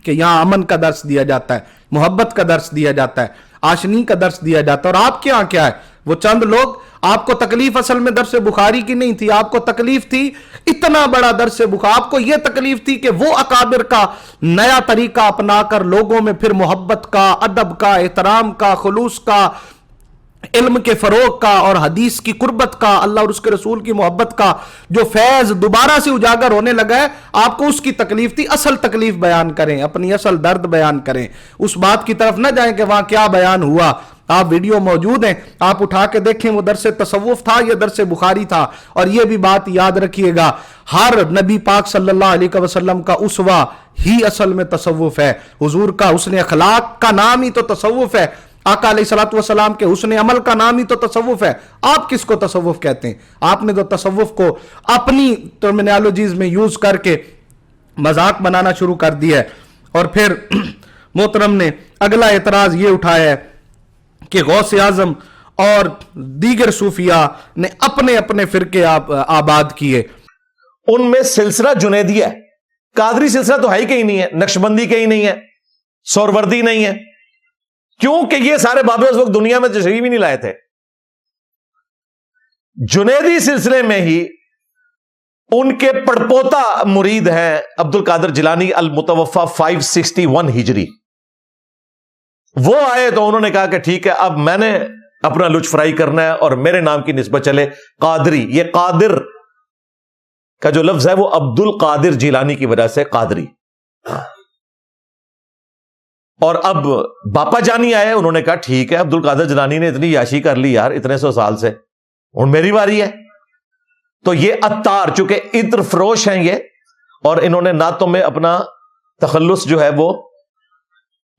کہ یہاں امن کا درس دیا جاتا ہے، محبت کا درس دیا جاتا ہے۔ آشنی کا درس دیا جاتا ہے. اور آپ کے یہاں کیا ہے؟ وہ چند لوگ. آپ کو تکلیف اصل میں درس بخاری کی نہیں تھی، آپ کو تکلیف تھی اتنا بڑا درس بخاری. آپ کو یہ تکلیف تھی کہ وہ اکابر کا نیا طریقہ اپنا کر لوگوں میں پھر محبت کا، ادب کا، احترام کا، خلوص کا، علم کے فروغ کا اور حدیث کی قربت کا، اللہ اور اس کے رسول کی محبت کا جو فیض دوبارہ سے اجاگر ہونے لگا ہے، آپ کو اس کی تکلیف تھی. اصل تکلیف بیان کریں، اپنی اصل درد بیان کریں. اس بات کی طرف نہ جائیں کہ وہاں کیا بیان ہوا. آپ ویڈیو موجود ہیں، آپ اٹھا کے دیکھیں وہ درس تصوف تھا یا درس بخاری تھا. اور یہ بھی بات یاد رکھیے گا، ہر نبی پاک صلی اللہ علیہ وسلم کا اسوہ ہی اصل میں تصوف ہے. حضور کا حسن اخلاق کا نام ہی تو تصوف ہے. آقا علیہ الصلوۃ والسلام کے حسن عمل کا نام ہی تو تصوف ہے. آپ کس کو تصوف کہتے ہیں؟ آپ نے تو تصوف کو اپنی ٹرمینالوجیز میں یوز کر کے مذاق بنانا شروع کر دیا ہے. اور پھر محترم نے اگلا اعتراض یہ اٹھایا ہے کہ غوث اعظم اور دیگر صوفیاء نے اپنے اپنے فرقے آباد کیے. ان میں سلسلہ جنیدیہ ہے، قادری سلسلہ تو ہے ہی کہیں نہیں ہے، نقشبندی کہیں نہیں ہے، سوروردی نہیں ہے، کیونکہ یہ سارے بابے اس وقت دنیا میں تشریف ہی نہیں لائے تھے. جنیدی سلسلے میں ہی ان کے پڑپوتا مرید ہیں عبد القادر جیلانی المتوفا 561 ہجری. وہ آئے تو انہوں نے کہا کہ ٹھیک ہے، اب میں نے اپنا لچ فرائی کرنا ہے اور میرے نام کی نسبت چلے قادری. یہ قادر کا جو لفظ ہے وہ عبد القادر جیلانی کی وجہ سے قادری. اور اب باپا جانی آئے، انہوں نے کہا ٹھیک ہے، عبد القادر جیلانی نے اتنی یاشی کر لی یار اتنے 100 سال سے، اور میری باری ہے. تو یہ عطار، چونکہ عطر فروش ہیں یہ، اور انہوں نے نعتوں میں اپنا تخلص جو ہے وہ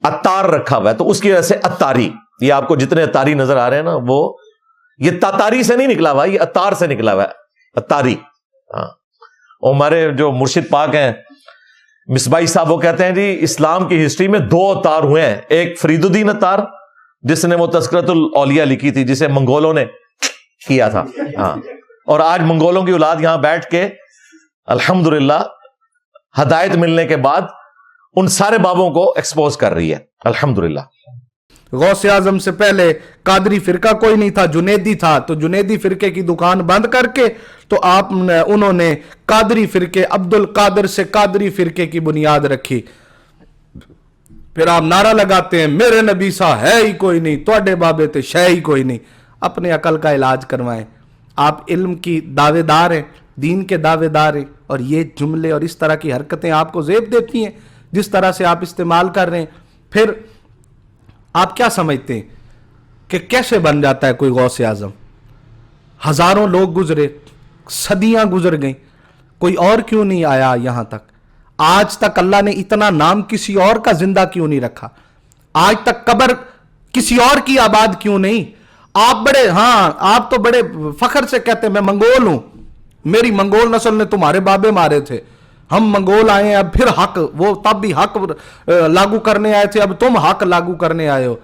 عطار رکھا ہوا ہے، تو اس کی وجہ سے عطاری. یہ آپ کو جتنے عطاری نظر آ رہے ہیں نا، وہ یہ تاتاری سے نہیں نکلا ہوا، یہ عطار سے نکلا ہوا ہے، عطاری. ہاں، ہمارے جو مرشد پاک ہیں مصباحی صاحب، وہ کہتے ہیں جی اسلام کی ہسٹری میں 2 عطار ہوئے ہیں. ایک فرید الدین عطار جس نے وہ تذکرۃ الاولیاء لکھی تھی، جسے منگولوں نے کیا تھا. ہاں، اور آج منگولوں کی اولاد یہاں بیٹھ کے الحمدللہ ہدایت ملنے کے بعد ان سارے بابوں کو ایکسپوز کر رہی ہے الحمدللہ. غوث اعظم سے پہلے قادری فرقہ کوئی نہیں تھا، جنیدی تھا. تو جنیدی فرقے کی دکان بند کر کے تو انہوں نے قادری فرقے، عبد القادر سے قادری فرقے کی بنیاد رکھی. پھر آپ نعرہ لگاتے ہیں میرے نبی سا ہے ہی کوئی نہیں، توڑے بابے تے شے ہی کوئی نہیں. اپنے عقل کا علاج کروائیں. آپ علم کی دعوے دار ہیں، دین کے دعوے دار ہیں، اور یہ جملے اور اس طرح کی حرکتیں آپ کو زیب دیتی ہیں جس طرح سے آپ استعمال کر رہے ہیں. پھر آپ کیا سمجھتے ہیں کہ کیسے بن جاتا ہے کوئی غوث اعظم؟ ہزاروں لوگ گزرے، صدیاں گزر گئیں، کوئی اور کیوں نہیں آیا یہاں تک؟ آج تک اللہ نے اتنا نام کسی اور کا زندہ کیوں نہیں رکھا؟ آج تک قبر کسی اور کی آباد کیوں نہیں؟ آپ تو بڑے فخر سے کہتے ہیں میں منگول ہوں، میری منگول نسل نے تمہارے بابے مارے تھے، ہم منگول آئے ہیں، اب پھر حق، وہ تب بھی حق لاگو کرنے آئے تھے، اب تم حق لاگو کرنے آئے ہو.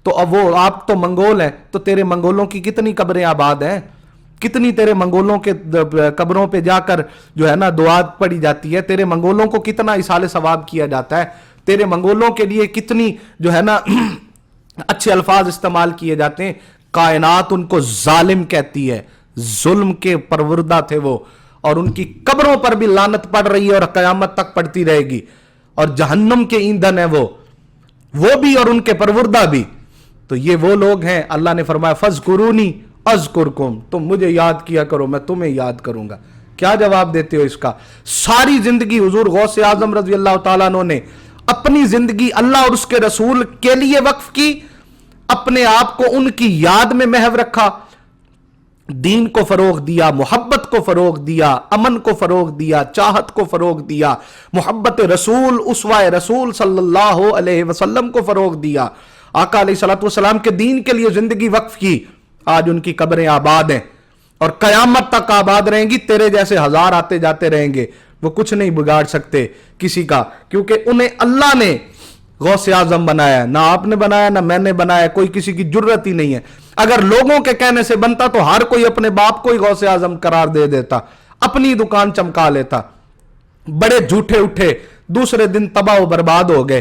تو اب وہ آپ تو منگول ہیں، تو تیرے منگولوں کی کتنی قبریں آباد ہیں؟ کتنی تیرے منگولوں کے قبروں پہ جا کر جو ہے نا دعا پڑھی جاتی ہے؟ تیرے منگولوں کو کتنا اصال ثواب کیا جاتا ہے؟ تیرے منگولوں کے لیے کتنی جو ہے نا اچھے الفاظ استعمال کیے جاتے ہیں؟ کائنات ان کو ظالم کہتی ہے، ظلم کے پروردہ تھے وہ، اور ان کی قبروں پر بھی لعنت پڑ رہی ہے اور قیامت تک پڑتی رہے گی، اور جہنم کے ایندھن ہے وہ بھی اور ان کے پروردہ بھی. تو یہ وہ لوگ ہیں، اللہ نے فرمایا فَاذْكُرُونِي اذکرکم، تم مجھے یاد کیا کرو میں تمہیں یاد کروں گا. کیا جواب دیتے ہو اس کا؟ ساری زندگی حضور غوث اعظم رضی اللہ تعالیٰ عنہ نے اپنی زندگی اللہ اور اس کے رسول کے لیے وقف کی، اپنے آپ کو ان کی یاد میں محو رکھا، دین کو فروغ دیا، محبت کو فروغ دیا، امن کو فروغ دیا، چاہت کو فروغ دیا، محبت رسول، اسوہ رسول صلی اللہ علیہ وسلم کو فروغ دیا، آقا علیہ الصلوۃ والسلام کے دین کے لیے زندگی وقف کی. آج ان کی قبریں آباد ہیں اور قیامت تک آباد رہیں گی. تیرے جیسے ہزار آتے جاتے رہیں گے، وہ کچھ نہیں بگاڑ سکتے کسی کا، کیونکہ انہیں اللہ نے غوث اعظم بنایا، نہ آپ نے بنایا نہ میں نے بنایا، کوئی کسی کی جرت ہی نہیں ہے. اگر لوگوں کے کہنے سے بنتا تو ہر کوئی اپنے باپ کو ہی غوث اعظم قرار دے دیتا، اپنی دکان چمکا لیتا. بڑے جھوٹے اٹھے، دوسرے دن تباہ و برباد ہو گئے،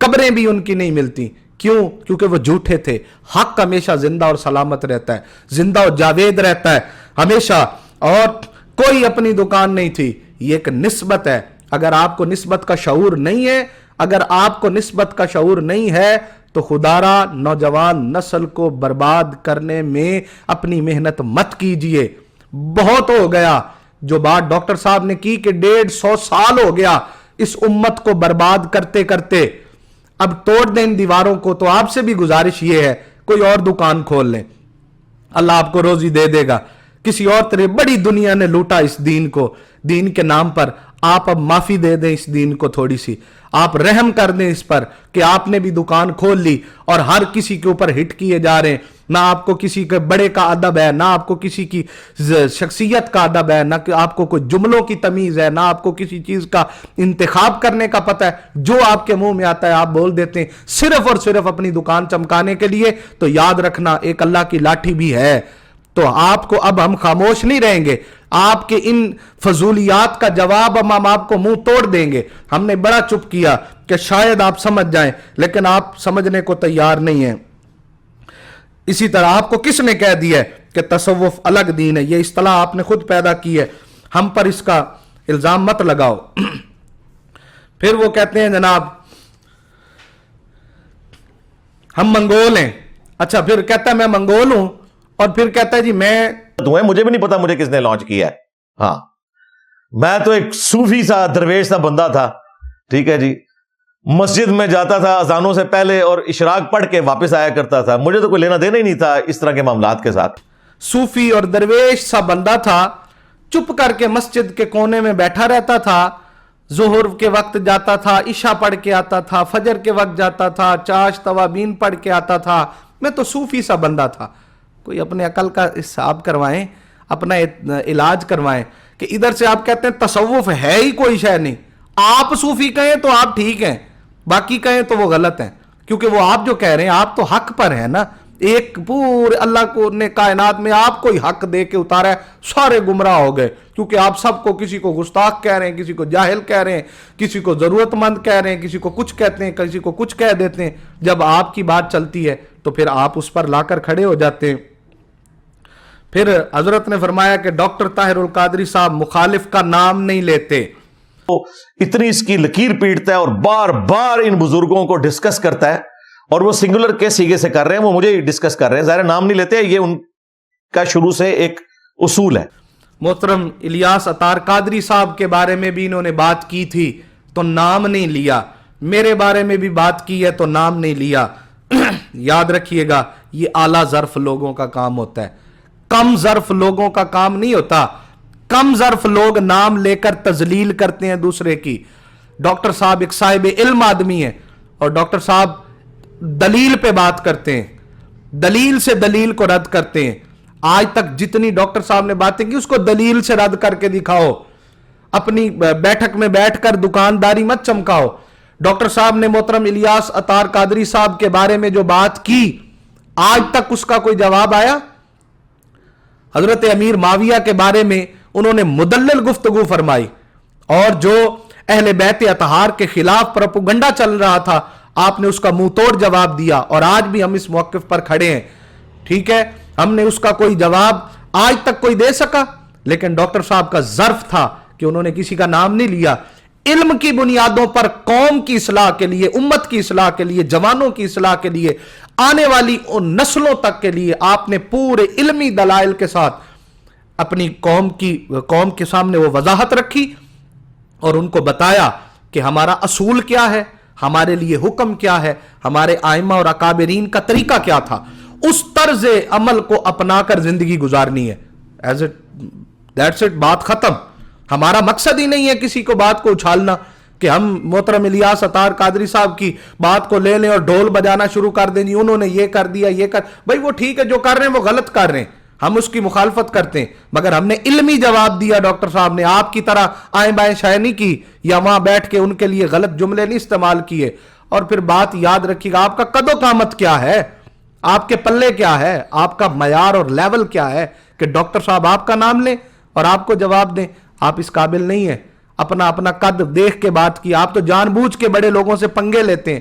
قبریں بھی ان کی نہیں ملتی. کیوں؟ کیونکہ وہ جھوٹے تھے. حق ہمیشہ زندہ اور سلامت رہتا ہے, زندہ اور جاوید رہتا ہے ہمیشہ, اور کوئی اپنی دکان نہیں تھی. یہ ایک نسبت ہے. اگر آپ کو نسبت کا شعور نہیں ہے, اگر آپ کو نسبت کا شعور نہیں ہے تو خدارا نوجوان نسل کو برباد کرنے میں اپنی محنت مت کیجئے. بہت ہو گیا جو بات ڈاکٹر صاحب نے کی کہ 150 سال ہو گیا اس امت کو برباد کرتے کرتے. اب توڑ دیں ان دیواروں کو. تو آپ سے بھی گزارش یہ ہے, کوئی اور دکان کھول لیں, اللہ آپ کو روزی دے دے گا. کسی اور طرح بڑی دنیا نے لوٹا اس دین کو, دین کے نام پر. آپ اب معافی دے دیں اس دین کو, تھوڑی سی آپ رحم کر دیں اس پر کہ آپ نے بھی دکان کھول لی اور ہر کسی کے اوپر ہٹ کیے جا رہے ہیں. نہ آپ کو کسی کے بڑے کا ادب ہے, نہ آپ کو کسی کی شخصیت کا ادب ہے, نہ آپ کو کوئی جملوں کی تمیز ہے, نہ آپ کو کسی چیز کا انتخاب کرنے کا پتہ ہے. جو آپ کے منہ میں آتا ہے آپ بول دیتے ہیں, صرف اور صرف اپنی دکان چمکانے کے لیے. تو یاد رکھنا ایک اللہ کی لاٹھی بھی ہے. تو آپ کو اب ہم خاموش نہیں رہیں گے. آپ کے ان فضولیات کا جواب ہم آپ کو منہ توڑ دیں گے. ہم نے بڑا چپ کیا کہ شاید آپ سمجھ جائیں, لیکن آپ سمجھنے کو تیار نہیں ہیں. اسی طرح آپ کو کس نے کہہ دیا ہے کہ تصوف الگ دین ہے؟ یہ اصطلاح آپ نے خود پیدا کی ہے, ہم پر اس کا الزام مت لگاؤ. پھر وہ کہتے ہیں جناب ہم منگول ہیں. اچھا, پھر کہتا ہے میں منگول ہوں, اور پھر کہتا ہے جی میں مجھے بھی نہیں پتا مجھے کس نے لانچ کیا ہے. ہاں, میں تو ایک صوفی سا درویش سا بندہ تھا, ٹھیک ہے جی, مسجد میں جاتا تھا اذانوں سے پہلے اور اشراق پڑھ کے واپس آیا کرتا تھا. مجھے تو کوئی لینا دینا ہی نہیں تھا اس طرح کے معاملات کے ساتھ. صوفی اور درویش سا بندہ تھا, چپ کر کے مسجد کے کونے میں بیٹھا رہتا تھا, ظہر کے وقت جاتا تھا, عشاء پڑھ کے آتا تھا, فجر کے وقت جاتا تھا, چاش توابین پڑھ کے آتا تھا. میں تو صوفی سا بندہ تھا. کوئی اپنے عقل کا حساب کروائیں, اپنا علاج کروائیں کہ ادھر سے آپ کہتے ہیں تصوف ہے ہی کوئی شے نہیں. آپ صوفی کہیں تو آپ ٹھیک ہیں, باقی کہیں تو وہ غلط ہیں, کیونکہ وہ آپ جو کہہ رہے ہیں آپ تو حق پر ہیں نا. ایک پورے اللہ کو نے کائنات میں آپ کو ہی حق دے کے اتارا ہے, سارے گمراہ ہو گئے, کیونکہ آپ سب کو کسی کو گستاخ کہہ رہے ہیں, کسی کو جاہل کہہ رہے ہیں, کسی کو ضرورت مند کہہ رہے ہیں, کسی کو کچھ کہتے ہیں, کسی کو کچھ کہہ دیتے ہیں. جب آپ کی بات چلتی ہے تو پھر آپ اس پر لا کر کھڑے ہو جاتے ہیں. پھر حضرت نے فرمایا کہ ڈاکٹر طاہر القادری صاحب مخالف کا نام نہیں لیتے. اتنی اس کی لکیر پیٹتا ہے اور بار بار ان بزرگوں کو ڈسکس کرتا ہے, اور وہ سنگولر کے سیگے سے کر رہے ہیں, وہ مجھے ڈسکس کر رہے ہیں. ظاہر نام نہیں لیتے, یہ ان کا شروع سے ایک اصول ہے. محترم الیاس عطار قادری صاحب کے بارے میں بھی انہوں نے بات کی تھی تو نام نہیں لیا, میرے بارے میں بھی بات کی ہے تو نام نہیں لیا. یاد رکھیے گا یہ اعلیٰ ظرف لوگوں کا کام ہوتا ہے, کم ظرف لوگوں کا کام نہیں ہوتا. کم ظرف لوگ نام لے کر تذلیل کرتے ہیں دوسرے کی. ڈاکٹر صاحب ایک صاحب علم آدمی ہے, اور ڈاکٹر صاحب دلیل پہ بات کرتے ہیں, دلیل سے دلیل کو رد کرتے ہیں. آج تک جتنی ڈاکٹر صاحب نے باتیں کی اس کو دلیل سے رد کر کے دکھاؤ, اپنی بیٹھک میں بیٹھ کر دکانداری مت چمکاؤ. ڈاکٹر صاحب نے محترم الیاس عطار قادری صاحب کے بارے میں جو بات کی, آج تک اس کا کوئی جواب آیا؟ حضرت امیر معاویہ کے بارے میں انہوں نے مدلل گفتگو فرمائی, اور جو اہل بیت اطہار کے خلاف پروپیگنڈا چل رہا تھا آپ نے اس کا منہ توڑ جواب دیا, اور آج بھی ہم اس موقف پر کھڑے ہیں. ٹھیک ہے, ہم نے اس کا کوئی جواب آج تک کوئی دے سکا, لیکن ڈاکٹر صاحب کا ظرف تھا کہ انہوں نے کسی کا نام نہیں لیا. علم کی بنیادوں پر قوم کی اصلاح کے لیے, امت کی اصلاح کے لیے, جوانوں کی اصلاح کے لیے, آنے والی ان نسلوں تک کے لیے آپ نے پورے علمی دلائل کے ساتھ اپنی قوم کے سامنے وہ وضاحت رکھی, اور ان کو بتایا کہ ہمارا اصول کیا ہے, ہمارے لیے حکم کیا ہے, ہمارے ائمہ اور اکابرین کا طریقہ کیا تھا. اس طرز عمل کو اپنا کر زندگی گزارنی ہے. دیٹس اٹ, بات ختم. ہمارا مقصد ہی نہیں ہے کسی کو بات کو اچھالنا کہ ہم محترم الیاس عطار قادری صاحب کی بات کو لے لیں اور ڈھول بجانا شروع کر دیں, جی انہوں نے یہ کر دیا, یہ کر. بھائی وہ ٹھیک ہے, جو کر رہے ہیں وہ غلط کر رہے ہیں, ہم اس کی مخالفت کرتے ہیں, مگر ہم نے علمی جواب دیا. ڈاکٹر صاحب نے آپ کی طرح آئیں بائیں شائع نہیں کی, یا وہاں بیٹھ کے ان کے لیے غلط جملے نہیں استعمال کیے. اور پھر بات یاد رکھیے گا, آپ کا قد و قامت کیا ہے, آپ کے پلے کیا ہے, آپ کا معیار اور لیول کیا ہے کہ ڈاکٹر صاحب آپ کا نام لیں اور آپ کو جواب دیں. آپ اس قابل نہیں ہیں. اپنا قد دیکھ کے بات کی. آپ تو جان بوجھ کے بڑے لوگوں سے پنگے لیتے ہیں.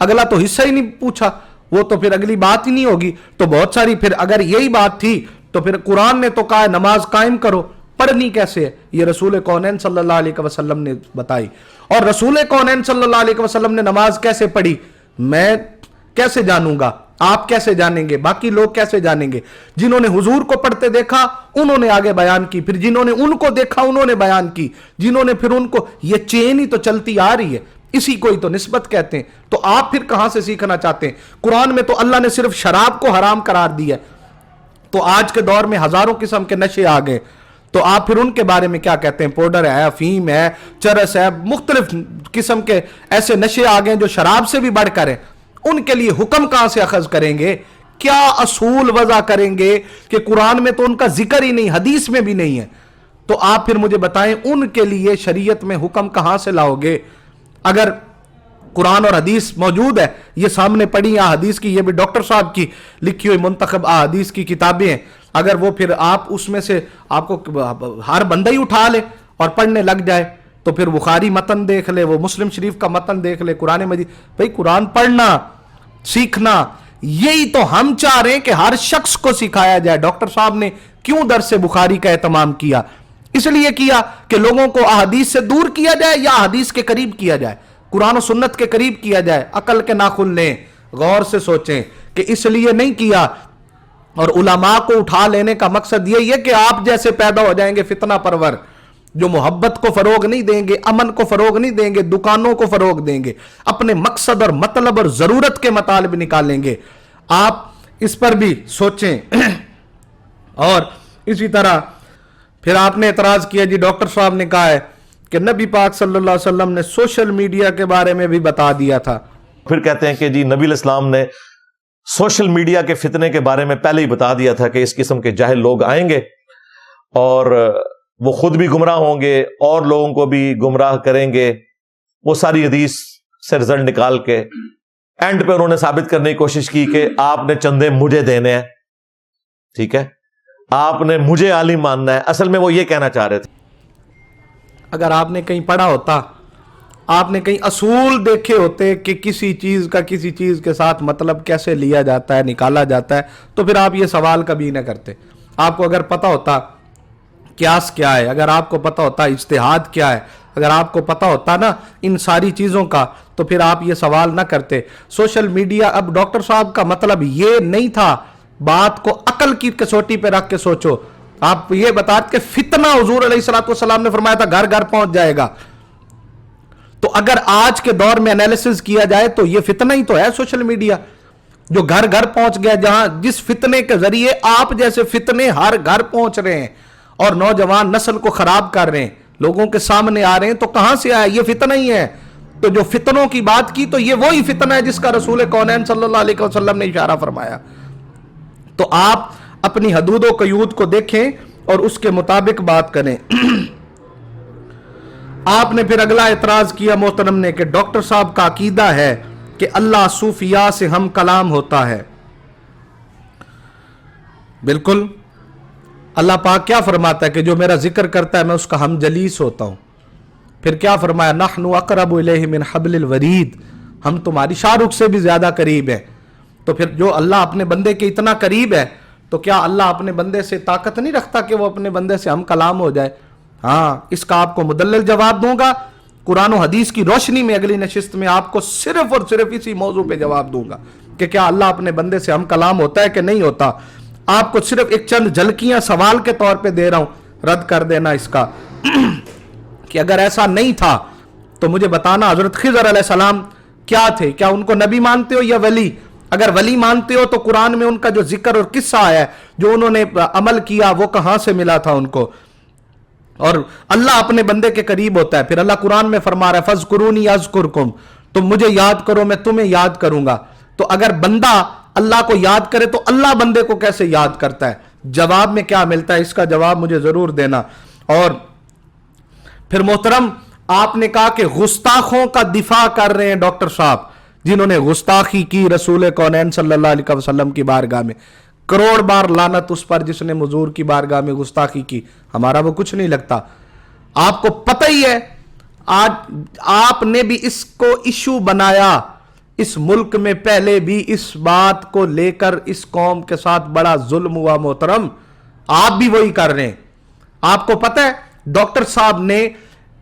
اگلا تو حصہ ہی نہیں پوچھا، وہ تو پھر اگلی بات ہی نہیں ہوگی. تو بہت ساری پھر اگر یہی بات تھی تو پھر قرآن نے تو کہا ہے نماز قائم کرو، پڑھنی کیسے ہے؟ یہ رسول کونین صلی اللہ علیہ وسلم نے بتائی. اور رسول کونین صلی اللہ علیہ وسلم نے نماز کیسے پڑھی میں کیسے جانوں گا؟ آپ کیسے جانیں گے؟ باقی لوگ کیسے جانیں گے؟ جنہوں نے حضور کو پڑھتے دیکھا انہوں نے آگے بیان کی، پھر جنہوں نے ان کو دیکھا انہوں نے بیان کی، جنہوں نے پھر ان کو، یہ چین ہی تو چلتی آ رہی ہے، اسی کو ہی تو نسبت کہتے ہیں. تو آپ پھر کہاں سے سیکھنا چاہتے ہیں؟ قرآن میں تو اللہ نے صرف شراب کو حرام قرار دیا ہے. تو آج کے دور میں ہزاروں قسم کے نشے آ گئے، تو آپ پھر ان کے بارے میں کیا کہتے ہیں؟ پاؤڈر ہے، افیم ہے، چرس ہے، مختلف قسم کے ایسے نشے آ گئے جو شراب سے بھی بڑھ کر ہیں. ان کے لیے حکم کہاں سے اخذ کریں گے؟ کیا اصول وضع کریں گے کہ قرآن میں تو ان کا ذکر ہی نہیں، حدیث میں بھی نہیں ہے. تو آپ پھر مجھے بتائیں ان کے لیے شریعت میں حکم کہاں سے لاؤ گے؟ اگر قرآن اور حدیث موجود ہے، یہ سامنے پڑھی احادیث کی، یہ بھی ڈاکٹر صاحب کی لکھی ہوئی منتخب احادیث کی کتابیں ہیں، اگر وہ پھر آپ اس میں سے آپ کو ہر بندہ ہی اٹھا لے اور پڑھنے لگ جائے، تو پھر بخاری متن دیکھ لے، وہ مسلم شریف کا متن دیکھ لے، قرآن مجید. بھئی قرآن پڑھنا، سیکھنا، یہی تو ہم چاہ رہے ہیں کہ ہر شخص کو سکھایا جائے. ڈاکٹر صاحب نے کیوں درس بخاری کا اہتمام کیا؟ اس لیے کیا کہ لوگوں کو احادیث سے دور کیا جائے یا احادیث کے قریب کیا جائے، قرآن و سنت کے قریب کیا جائے. عقل کے ناخن لیں، غور سے سوچیں کہ اس لیے نہیں کیا. اور علماء کو اٹھا لینے کا مقصد یہی ہے کہ آپ جیسے پیدا ہو جائیں گے فتنہ پرور، جو محبت کو فروغ نہیں دیں گے، امن کو فروغ نہیں دیں گے، دکانوں کو فروغ دیں گے، اپنے مقصد اور مطلب اور ضرورت کے مطالب نکالیں گے. آپ اس پر بھی سوچیں. اور اسی طرح پھر آپ نے اعتراض کیا جی ڈاکٹر صاحب نے کہا ہے کہ نبی پاک صلی اللہ علیہ وسلم نے سوشل میڈیا کے بارے میں بھی بتا دیا تھا. پھر کہتے ہیں کہ جی نبی علیہ السلام نے سوشل میڈیا کے فتنے کے بارے میں پہلے ہی بتا دیا تھا کہ اس قسم کے جاہل لوگ آئیں گے اور وہ خود بھی گمراہ ہوں گے اور لوگوں کو بھی گمراہ کریں گے. وہ ساری حدیث سے رزلٹ نکال کے اینڈ پہ انہوں نے ثابت کرنے کی کوشش کی کہ آپ نے چندے مجھے دینے ہیں، ٹھیک ہے، آپ نے مجھے عالم ماننا ہے. اصل میں وہ یہ کہنا چاہ رہے تھے. اگر آپ نے کہیں پڑھا ہوتا، آپ نے کہیں اصول دیکھے ہوتے کہ کسی چیز کا کسی چیز کے ساتھ مطلب کیسے لیا جاتا ہے، نکالا جاتا ہے، تو پھر آپ یہ سوال کبھی نہ کرتے. آپ کو اگر پتا ہوتا قیاس کیا ہے، اگر آپ کو پتا ہوتا اجتہاد کیا ہے، اگر آپ کو پتا ہوتا نا ان ساری چیزوں کا، تو پھر آپ یہ سوال نہ کرتے. سوشل میڈیا، اب ڈاکٹر صاحب کا مطلب یہ نہیں تھا، بات کو عقل کی کسوٹی پہ رکھ کے سوچو. آپ یہ بتاتے کہ فتنہ حضور علیہ الصلوۃ والسلام نے فرمایا تھا گھر گھر پہنچ جائے گا. تو اگر آج کے دور میں انالیسس کیا جائے تو یہ فتنہ ہی تو ہے سوشل میڈیا، جو گھر گھر پہنچ گیا، جہاں جس فتنے کے ذریعے آپ جیسے فتنے ہر گھر پہنچ رہے ہیں اور نوجوان نسل کو خراب کر رہے ہیں، لوگوں کے سامنے آ رہے ہیں. تو کہاں سے آیا؟ یہ فتنہ ہی ہے. تو جو فتنوں کی بات کی تو یہ وہی فتنہ ہے جس کا رسول کونین صلی اللہ علیہ وسلم نے اشارہ فرمایا. تو آپ اپنی حدود و قیود کو دیکھیں اور اس کے مطابق بات کریں. آپ نے پھر اگلا اعتراض کیا محترم نے کہ ڈاکٹر صاحب کا عقیدہ ہے کہ اللہ صوفیاء سے ہم کلام ہوتا ہے. بالکل، اللہ پاک کیا فرماتا ہے کہ جو میرا ذکر کرتا ہے میں اس کا ہم جلیس ہوتا ہوں. پھر کیا فرمایا؟ نحن اقرب الیہ من حبل الورید، ہم تمہاری شاہ رخ سے بھی زیادہ قریب ہیں. تو پھر جو اللہ اپنے بندے کے اتنا قریب ہے تو کیا اللہ اپنے بندے سے طاقت نہیں رکھتا کہ وہ اپنے بندے سے ہم کلام ہو جائے؟ ہاں، اس کا آپ کو مدلل جواب دوں گا قرآن و حدیث کی روشنی میں. اگلی نشست میں آپ کو صرف اور صرف اسی موضوع پہ جواب دوں گا کہ کیا اللہ اپنے بندے سے ہم کلام ہوتا ہے کہ نہیں ہوتا. آپ کو صرف ایک چند جھلکیاں سوال کے طور پہ دے رہا ہوں، رد کر دینا اس کا کہ اگر ایسا نہیں تھا تو مجھے بتانا حضرت خضر علیہ السلام کیا تھے؟ کیا ان کو نبی مانتے ہو یا ولی؟ اگر ولی مانتے ہو تو قرآن میں ان کا جو ذکر اور قصہ آیا ہے، جو انہوں نے عمل کیا، وہ کہاں سے ملا تھا ان کو؟ اور اللہ اپنے بندے کے قریب ہوتا ہے. پھر اللہ قرآن میں فرما رہا ہے فَاذْكُرُونِي أَذْكُرْكُمْ، تم مجھے یاد کرو میں تمہیں یاد کروں گا. تو اگر بندہ اللہ کو یاد کرے تو اللہ بندے کو کیسے یاد کرتا ہے؟ جواب میں کیا ملتا ہے؟ اس کا جواب مجھے ضرور دینا. اور پھر محترم آپ نے کہا کہ گستاخوں کا دفاع کر رہے ہیں ڈاکٹر صاحب، جنہوں نے گستاخی کی رسول کونین صلی اللہ علیہ وسلم کی بارگاہ میں. کروڑ بار لعنت اس پر جس نے حضور کی بارگاہ میں گستاخی کی، ہمارا وہ کچھ نہیں لگتا. آپ کو پتہ ہی ہے، آج آپ نے بھی اس کو ایشو بنایا اس ملک میں پہلے بھی اس بات کو لے کر اس قوم کے ساتھ بڑا ظلم ہوا محترم، آپ بھی وہی کر رہے ہیں۔ آپ کو پتہ ہے ڈاکٹر صاحب نے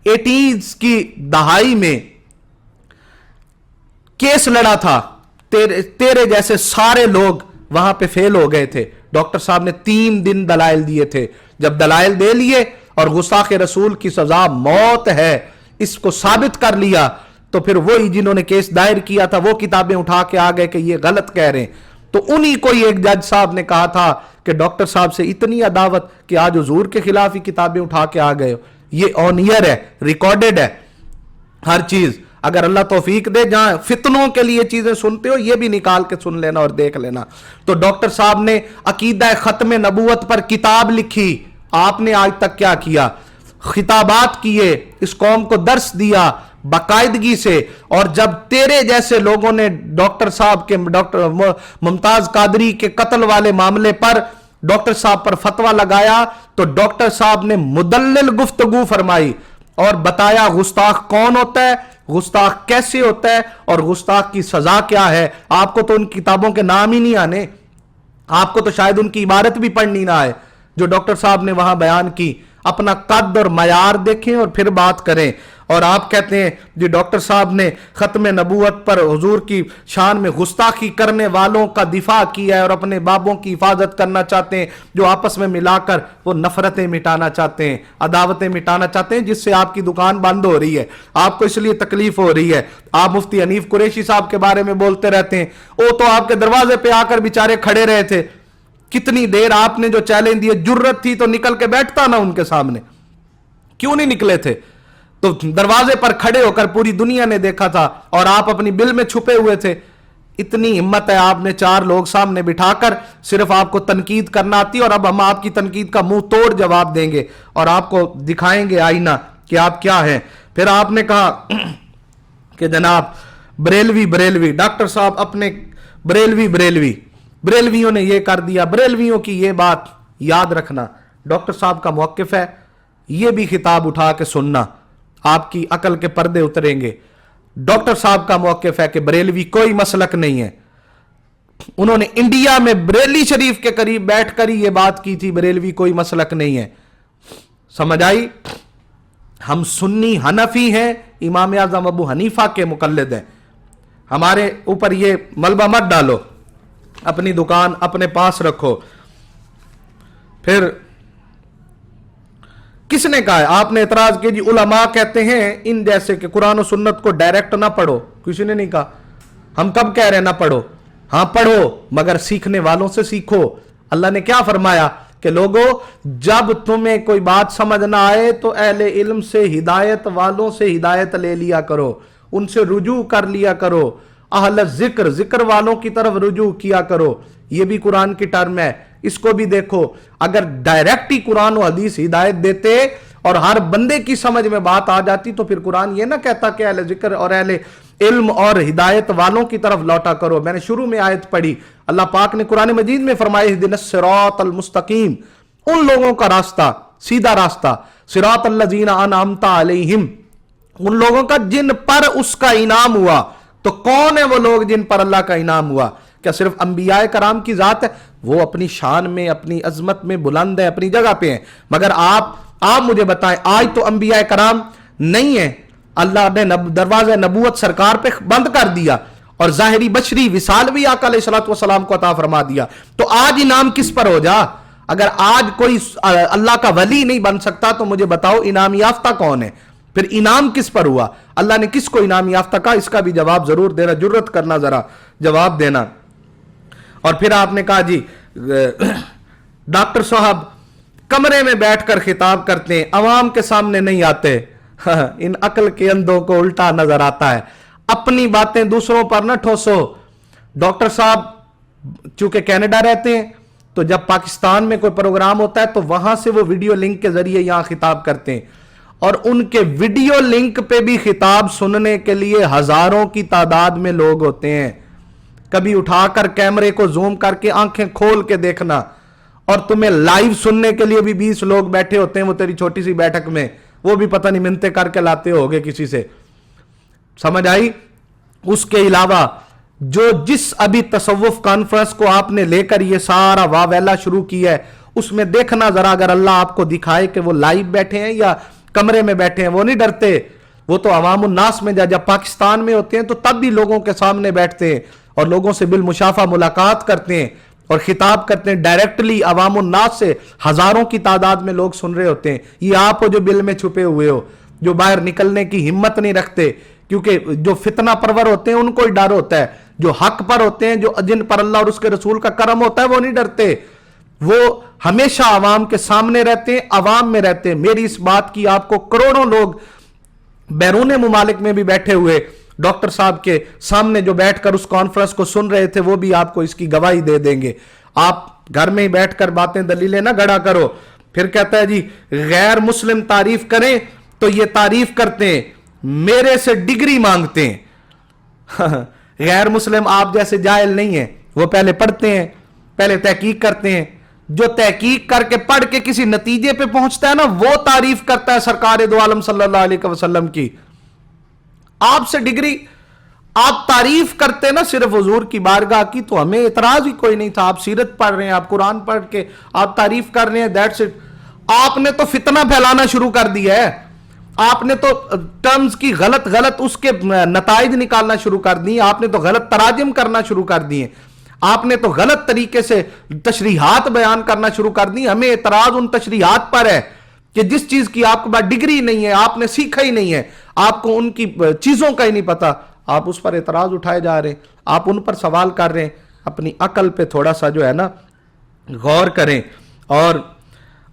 80s کی دہائی میں کیس لڑا تھا، تیرے جیسے سارے لوگ وہاں پہ فیل ہو گئے تھے، ڈاکٹر صاحب نے 3 دن دلائل دیے تھے، جب دلائل دے لیے اور گستاخ رسول کی سزا موت ہے اس کو ثابت کر لیا، تو پھر وہی جنہوں نے کیس دائر کیا تھا وہ کتابیں اٹھا کے آ گئے کہ یہ غلط کہہ رہے ہیں۔ تو انہی کو ایک جج صاحب نے کہا تھا کہ ڈاکٹر صاحب سے اتنی عداوت کہ آج حضور کے خلاف ہی کتابیں اٹھا کے آ گئے ہو۔ یہ آن ایئر ہے، ریکارڈڈ ہے ہر چیز، اگر اللہ توفیق دے جہاں فتنوں کے لیے چیزیں سنتے ہو یہ بھی نکال کے سن لینا اور دیکھ لینا۔ تو ڈاکٹر صاحب نے عقیدہ ختم نبوت پر کتاب لکھی، آپ نے آج تک کیا کیا؟ خطابات کیے، اس قوم کو درس دیا باقاعدگی سے، اور جب تیرے جیسے لوگوں نے ڈاکٹر صاحب کے ڈاکٹر ممتاز قادری کے قتل والے معاملے پر ڈاکٹر صاحب پر فتویٰ لگایا تو ڈاکٹر صاحب نے مدلل گفتگو فرمائی اور بتایا گستاخ کون ہوتا ہے، گستاخ کیسے ہوتا ہے اور گستاخ کی سزا کیا ہے۔ آپ کو تو ان کتابوں کے نام ہی نہیں آنے، آپ کو تو شاید ان کی عبارت بھی پڑھنی نہ آئے جو ڈاکٹر صاحب نے وہاں بیان کی۔ اپنا قد اور معیار دیکھیں اور پھر بات کریں۔ اور آپ کہتے ہیں جی ڈاکٹر صاحب نے ختم نبوت پر حضور کی شان میں گستاخی کرنے والوں کا دفاع کیا ہے اور اپنے بابوں کی حفاظت کرنا چاہتے ہیں جو آپس میں ملا کر وہ نفرتیں مٹانا چاہتے ہیں، عداوتیں مٹانا چاہتے ہیں، جس سے آپ کی دکان بند ہو رہی ہے، آپ کو اس لیے تکلیف ہو رہی ہے۔ آپ مفتی حنیف قریشی صاحب کے بارے میں بولتے رہتے ہیں، وہ تو آپ کے دروازے پہ آ کر بیچارے کھڑے رہے تھے، کتنی دیر آپ نے جو چیلنج دیے، جرت تھی تو نکل کے بیٹھتا نا ان کے سامنے، کیوں نہیں نکلے تھے؟ تو دروازے پر کھڑے ہو کر پوری دنیا نے دیکھا تھا اور آپ اپنی بل میں چھپے ہوئے تھے۔ اتنی ہمت ہے آپ نے 4 لوگ سامنے بٹھا کر صرف آپ کو تنقید کرنا آتی، اور اب ہم آپ کی تنقید کا منہ توڑ جواب دیں گے اور آپ کو دکھائیں گے آئینہ کہ آپ کیا ہیں۔ پھر آپ نے کہا کہ جناب بریلوی ڈاکٹر صاحب اپنے بریلویوں نے یہ کر دیا، بریلویوں کی یہ بات یاد رکھنا ڈاکٹر صاحب کا موقف ہے، یہ بھی خطاب اٹھا کے سننا، آپ کی عقل کے پردے اتریں گے۔ ڈاکٹر صاحب کا موقف ہے کہ بریلوی کوئی مسلک نہیں ہے، انہوں نے انڈیا میں بریلی شریف کے قریب بیٹھ کر ہی یہ بات کی تھی، بریلوی کوئی مسلک نہیں ہے۔ سمجھ آئی؟ ہم سنی حنفی ہیں، امام اعظم ابو حنیفہ کے مقلد ہیں، ہمارے اوپر یہ ملبہ مت ڈالو، اپنی دکان اپنے پاس رکھو۔ پھر کس نے کہا ہے؟ آپ نے اعتراض کیا جی علماء کہتے ہیں ان جیسے کہ قرآن و سنت کو ڈائریکٹ نہ پڑھو، کسی نے نہیں کہا۔ ہم کب کہہ رہے ہیں نہ پڑھو؟ ہاں پڑھو مگر سیکھنے والوں سے سیکھو۔ اللہ نے کیا فرمایا کہ لوگو جب تمہیں کوئی بات سمجھ نہ آئے تو اہل علم سے، ہدایت والوں سے ہدایت لے لیا کرو، ان سے رجوع کر لیا کرو، اہل ذکر والوں کی طرف رجوع کیا کرو۔ یہ بھی قرآن کی ٹرم ہے، اس کو بھی دیکھو۔ اگر ڈائریکٹ ہی قرآن و حدیث ہدایت دیتے اور ہر بندے کی سمجھ میں بات آ جاتی تو پھر قرآن یہ نہ کہتا کہ اہل ذکر اور اہل علم اور ہدایت والوں کی طرف لوٹا کرو۔ میں نے شروع میں آیت پڑھی، اللہ پاک نے قرآن مجید میں فرمایا اہدنا الصراط المستقیم، ان لوگوں کا راستہ، سیدھا راستہ، صراط الذین انعمت علیہم، ان لوگوں کا جن پر اس کا انعام ہوا۔ تو کون ہیں وہ لوگ جن پر اللہ کا انعام ہوا؟ کیا صرف انبیاء کرام کی ذات ہے؟ وہ اپنی شان میں، اپنی عظمت میں بلند ہے، اپنی جگہ پہ ہیں، مگر آپ مجھے بتائیں آج تو انبیاء کرام نہیں ہیں، اللہ نے دروازہ نبوت سرکار پہ بند کر دیا اور ظاہری بشری وصال بھی آقا علیہ الصلوۃ والسلام کو عطا فرما دیا۔ تو آج انعام کس پر ہو جا؟ اگر آج کوئی اللہ کا ولی نہیں بن سکتا تو مجھے بتاؤ انعام یافتہ کون ہے؟ پھر انعام کس پر ہوا؟ اللہ نے کس کو انعام یافتہ کہا؟ اس کا بھی جواب ضرور دینا، جرت کرنا ذرا جواب دینا۔ اور پھر آپ نے کہا جی ڈاکٹر صاحب کمرے میں بیٹھ کر خطاب کرتے ہیں، عوام کے سامنے نہیں آتے۔ ان عقل کے اندھوں کو الٹا نظر آتا ہے، اپنی باتیں دوسروں پر نہ ٹھوسو۔ ڈاکٹر صاحب چونکہ کینیڈا رہتے ہیں تو جب پاکستان میں کوئی پروگرام ہوتا ہے تو وہاں سے وہ ویڈیو لنک کے ذریعے یہاں خطاب کرتے ہیں، اور ان کے ویڈیو لنک پہ بھی خطاب سننے کے لیے ہزاروں کی تعداد میں لوگ ہوتے ہیں۔ کبھی اٹھا کر کیمرے کو زوم کر کے آنکھیں کھول کے دیکھنا، اور تمہیں لائیو سننے کے لیے بھی 20 لوگ بیٹھے ہوتے ہیں وہ تیری چھوٹی سی بیٹھک میں، وہ بھی پتہ نہیں منتیں کر کے لاتے ہوگے کسی سے۔ سمجھ آئی؟ اس کے علاوہ جو جس ابھی تصوف کانفرنس کو آپ نے لے کر یہ سارا واویلا شروع کیا ہے، اس میں دیکھنا ذرا، اگر اللہ آپ کو دکھائے کہ وہ لائیو بیٹھے ہیں یا کمرے میں بیٹھے ہیں، وہ نہیں ڈرتے، وہ تو عوام الناس میں جب پاکستان میں ہوتے ہیں تو تب بھی لوگوں کے سامنے بیٹھتے ہیں اور لوگوں سے بالمشافہ ملاقات کرتے ہیں اور خطاب کرتے ہیں ڈائریکٹلی عوام الناس سے، ہزاروں کی تعداد میں لوگ سن رہے ہوتے ہیں۔ یہ آپ ہو جو بل میں چھپے ہوئے ہو، جو باہر نکلنے کی ہمت نہیں رکھتے، کیونکہ جو فتنہ پرور ہوتے ہیں ان کو ہی ڈر ہوتا ہے، جو حق پر ہوتے ہیں، جو جن پر اللہ اور اس کے رسول کا کرم ہوتا ہے، وہ نہیں ڈرتے، وہ ہمیشہ عوام کے سامنے رہتے ہیں، عوام میں رہتے ہیں۔ میری اس بات کی آپ کو کروڑوں لوگ بیرون ممالک میں بھی بیٹھے ہوئے ڈاکٹر صاحب کے سامنے جو بیٹھ کر اس کانفرنس کو سن رہے تھے، وہ بھی آپ کو اس کی گواہی دے دیں گے۔ آپ گھر میں ہی بیٹھ کر باتیں دلیلیں نہ گڑا کرو۔ پھر کہتا ہے جی غیر مسلم تعریف کریں تو یہ تعریف کرتے ہیں، میرے سے ڈگری مانگتے ہیں۔ غیر مسلم آپ جیسے جاہل نہیں ہیں، وہ پہلے پڑھتے ہیں، پہلے تحقیق کرتے ہیں۔ جو تحقیق کر کے پڑھ کے کسی نتیجے پہ پہنچتا ہے نا، وہ تعریف کرتا ہے سرکار دو عالم صلی اللہ علیہ وسلم کی۔ آپ سے ڈگری، آپ تعریف کرتے نا صرف حضور کی بارگاہ کی، تو ہمیں اعتراض ہی کوئی نہیں تھا۔ آپ سیرت پڑھ رہے ہیں، آپ قرآن پڑھ کے آپ تعریف کر رہے ہیں، دیٹس اٹ۔ آپ نے تو فتنہ پھیلانا شروع کر دیا ہے، آپ نے تو ٹرمز کی غلط اس کے نتائج نکالنا شروع کر دی، آپ نے تو غلط تراجم کرنا شروع کر دیے، آپ نے تو غلط طریقے سے تشریحات بیان کرنا شروع کر دی۔ ہمیں اعتراض ان تشریحات پر ہے کہ جس چیز کی آپ کے پاس ڈگری نہیں ہے، آپ نے سیکھا ہی نہیں ہے، آپ کو ان کی چیزوں کا ہی نہیں پتا، آپ اس پر اعتراض اٹھائے جا رہے ہیں، آپ ان پر سوال کر رہے ہیں۔ اپنی عقل پہ تھوڑا سا جو ہے نا غور کریں۔ اور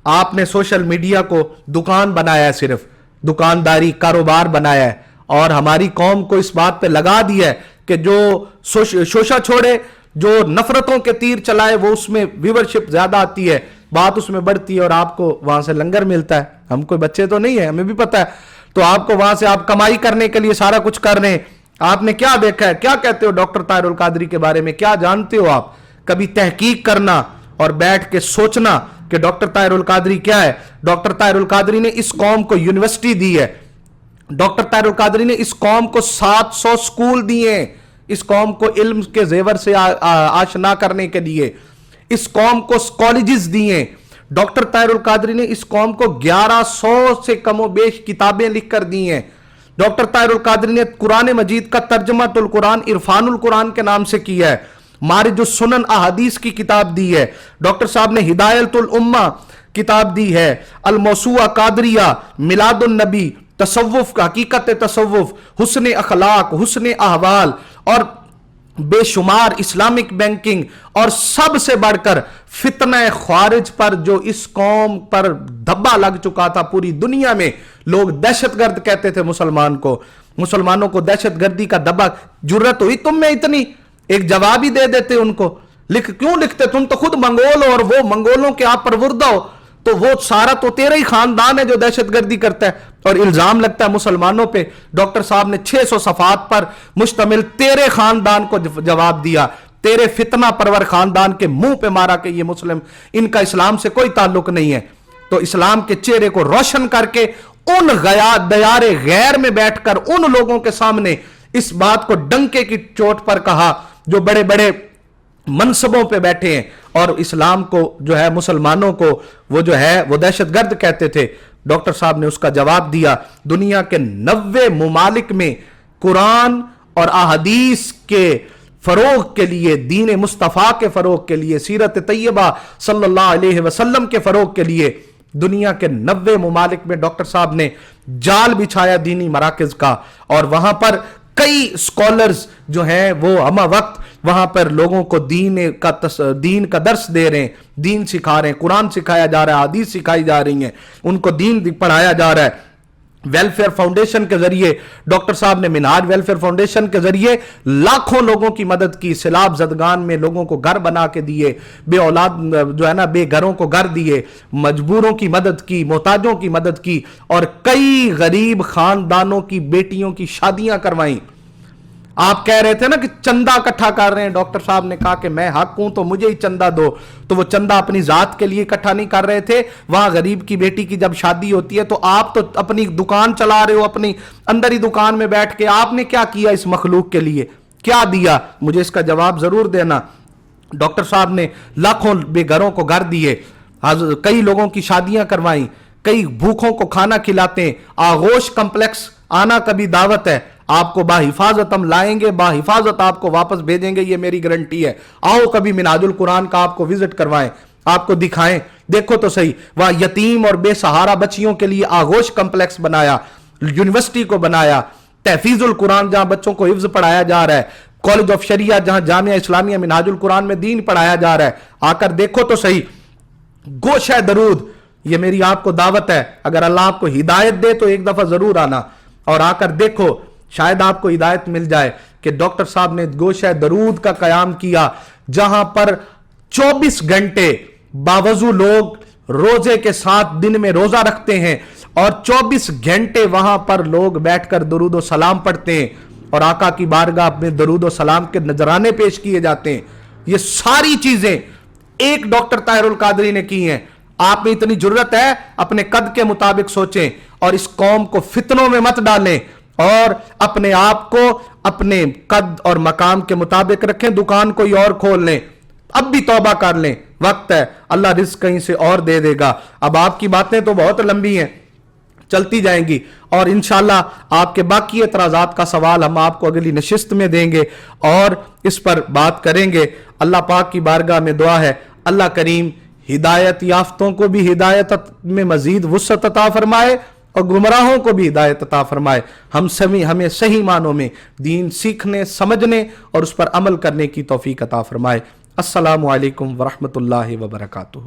آپ نے سوشل میڈیا کو دکان بنایا ہے، صرف دکانداری کاروبار بنایا ہے، اور ہماری قوم کو اس بات پہ لگا دیا ہے کہ جو شوشہ چھوڑے، جو نفرتوں کے تیر چلائے، وہ اس میں ویورشپ زیادہ آتی ہے، بات اس میں بڑھتی ہے، اور آپ کو وہاں سے لنگر ملتا ہے۔ ہم کوئی بچے تو نہیں ہیں، ہمیں بھی پتا ہے، تو آپ کو وہاں سے آپ کمائی کرنے کے لیے سارا کچھ کر رہے ہیں۔ آپ نے کیا دیکھا ہے؟ کیا کہتے ہو ڈاکٹر طاہر القادری کے بارے میں؟ کیا جانتے ہو آپ؟ کبھی تحقیق کرنا اور بیٹھ کے سوچنا کہ ڈاکٹر طاہر القادری کیا ہے۔ ڈاکٹر طاہر القادری نے اس قوم کو یونیورسٹی دی ہے، ڈاکٹر طاہر القادری نے اس قوم کو 700 سکول دیے ہیں، اس قوم کو علم کے زیور سے آشنا کرنے کے لیے، اس قوم کو کالجز دیے۔ ڈاکٹر طاہر القادری نے اس قوم کو 1100 سے کم و بیش کتابیں لکھ کر دی ہیں۔ ڈاکٹر طاہر القادری نے قرآن مجید کا ترجمہ القرآن عرفان القرآن کے نام سے کیا ہے، مارج السنن احادیث کی کتاب دی ہے۔ ڈاکٹر صاحب نے ہدایت الامہ کتاب دی ہے، الموسوعہ قادریہ، میلاد النبی، تصوف، حقیقت تصوف، حسن اخلاق، حسن احوال، اور بے شمار اسلامک بینکنگ، اور سب سے بڑھ کر فتنہ خوارج پر جو اس قوم پر دھبا لگ چکا تھا۔ پوری دنیا میں لوگ دہشت گرد کہتے تھے مسلمانوں کو دہشت گردی کا دھبا۔ جرت ہوئی تم میں اتنی؟ ایک جواب ہی دے دیتے ان کو، کیوں لکھتے؟ تم تو خود منگول ہو، اور وہ منگولوں کے آپ پروردہ ہو، تو وہ سارا تو تیرا ہی خاندان ہے جو دہشت گردی کرتا ہے، اور الزام لگتا ہے مسلمانوں پہ۔ ڈاکٹر صاحب نے 600 صفحات پر مشتمل تیرے خاندان کو جواب دیا، تیرے فتنہ پرور خاندان کے منہ پہ مارا کہ یہ مسلم، ان کا اسلام سے کوئی تعلق نہیں ہے۔ تو اسلام کے چہرے کو روشن کر کے ان دیار غیر میں بیٹھ کر ان لوگوں کے سامنے اس بات کو ڈنکے کی چوٹ پر کہا جو بڑے بڑے منصبوں پہ بیٹھے ہیں، اور اسلام کو جو ہے، مسلمانوں کو وہ جو ہے وہ دہشت گرد کہتے تھے۔ ڈاکٹر صاحب نے اس کا جواب دیا۔ دنیا کے 90 ممالک میں قرآن اور احادیث کے فروغ کے لیے، دین مصطفیٰ کے فروغ کے لیے، سیرت طیبہ صلی اللہ علیہ وسلم کے فروغ کے لیے دنیا کے 90 ممالک میں ڈاکٹر صاحب نے جال بچھایا دینی مراکز کا، اور وہاں پر کئی اسکالرز جو ہیں وہ ہمہ وقت وہاں پر لوگوں کو دین کا درس دے رہے ہیں، دین سکھا رہے ہیں، قرآن سکھایا جا رہا ہے، حدیث سکھائی جا رہی ہیں، ان کو دین پڑھایا جا رہا ہے۔ ویلفیئر فاؤنڈیشن کے ذریعے ڈاکٹر صاحب نے منہاج ویلفیئر فاؤنڈیشن کے ذریعے لاکھوں لوگوں کی مدد کی، سیلاب زدگان میں لوگوں کو گھر بنا کے دیے، بے اولاد جو ہے نا بے گھروں کو گھر دیے، مجبوروں کی مدد کی، محتاجوں کی مدد کی، اور کئی غریب خاندانوں کی بیٹیوں کی شادیاں کروائیں۔ آپ کہہ رہے تھے نا کہ چندہ اکٹھا کر رہے ہیں، ڈاکٹر صاحب نے کہا کہ میں حق ہوں تو مجھے ہی چندہ دو، تو وہ چندہ اپنی ذات کے لیے اکٹھا نہیں کر رہے تھے۔ وہاں غریب کی بیٹی کی جب شادی ہوتی ہے تو آپ تو اپنی دکان چلا رہے ہو، اپنی اندر ہی دکان میں بیٹھ کے، آپ نے کیا کیا اس مخلوق کے لیے؟ کیا دیا؟ مجھے اس کا جواب ضرور دینا۔ ڈاکٹر صاحب نے لاکھوں بے گھروں کو گھر دیے، کئی لوگوں کی شادیاں کروائیں، کئی بھوکھوں کو کھانا کھلاتے ہیں۔ آغوش کمپلیکس آنا کبھی دعوت ہے، آپ کو باحفاظت ہم لائیں گے، باحفاظت آپ کو واپس بھیجیں گے، یہ میری گارنٹی ہے۔ آؤ کبھی منہاج القرآن کا آپ کو وزٹ کروائیں، آپ کو دکھائیں، دیکھو تو صحیح۔ وہاں یتیم اور بے سہارا بچیوں کے لیے آغوش کمپلیکس بنایا، یونیورسٹی کو بنایا، تحفیظ القرآن جہاں بچوں کو حفظ پڑھایا جا رہا ہے، کالج آف شریعہ جہاں جامعہ اسلامیہ منہاج القرآن میں دین پڑھایا جا رہا ہے، آ کر دیکھو تو صحیح۔ گوشہ درود، یہ میری آپ کو دعوت ہے، اگر اللہ آپ کو ہدایت دے تو ایک دفعہ ضرور آنا اور آ کر دیکھو، شاید آپ کو ہدایت مل جائے کہ ڈاکٹر صاحب نے گوشہ درود کا قیام کیا، جہاں پر 24 گھنٹے باوضو لوگ روزے کے ساتھ دن میں روزہ رکھتے ہیں اور 24 گھنٹے وہاں پر لوگ بیٹھ کر درود و سلام پڑھتے ہیں اور آقا کی بارگاہ اپنے درود و سلام کے نذرانے پیش کیے جاتے ہیں۔ یہ ساری چیزیں ایک ڈاکٹر طاہر القادری نے کی ہیں۔ آپ میں اتنی جرت ہے، اپنے قد کے مطابق سوچیں اور اس قوم کو فتنوں میں مت ڈالیں اور اپنے آپ کو اپنے قد اور مقام کے مطابق رکھیں۔ دکان کوئی اور کھول لیں، اب بھی توبہ کر لیں، وقت ہے، اللہ رزق کہیں سے اور دے دے گا۔ اب آپ کی باتیں تو بہت لمبی ہیں، چلتی جائیں گی اور انشاءاللہ آپ کے باقی اعتراضات کا سوال ہم آپ کو اگلی نشست میں دیں گے اور اس پر بات کریں گے۔ اللہ پاک کی بارگاہ میں دعا ہے، اللہ کریم ہدایت یافتوں کو بھی ہدایت میں مزید وسعت عطا فرمائے اور گمراہوں کو بھی ہدایت عطا فرمائے۔ ہمیں صحیح معنوں میں دین سیکھنے، سمجھنے اور اس پر عمل کرنے کی توفیق عطا فرمائے۔ السلام علیکم ورحمۃ اللہ وبرکاتہ۔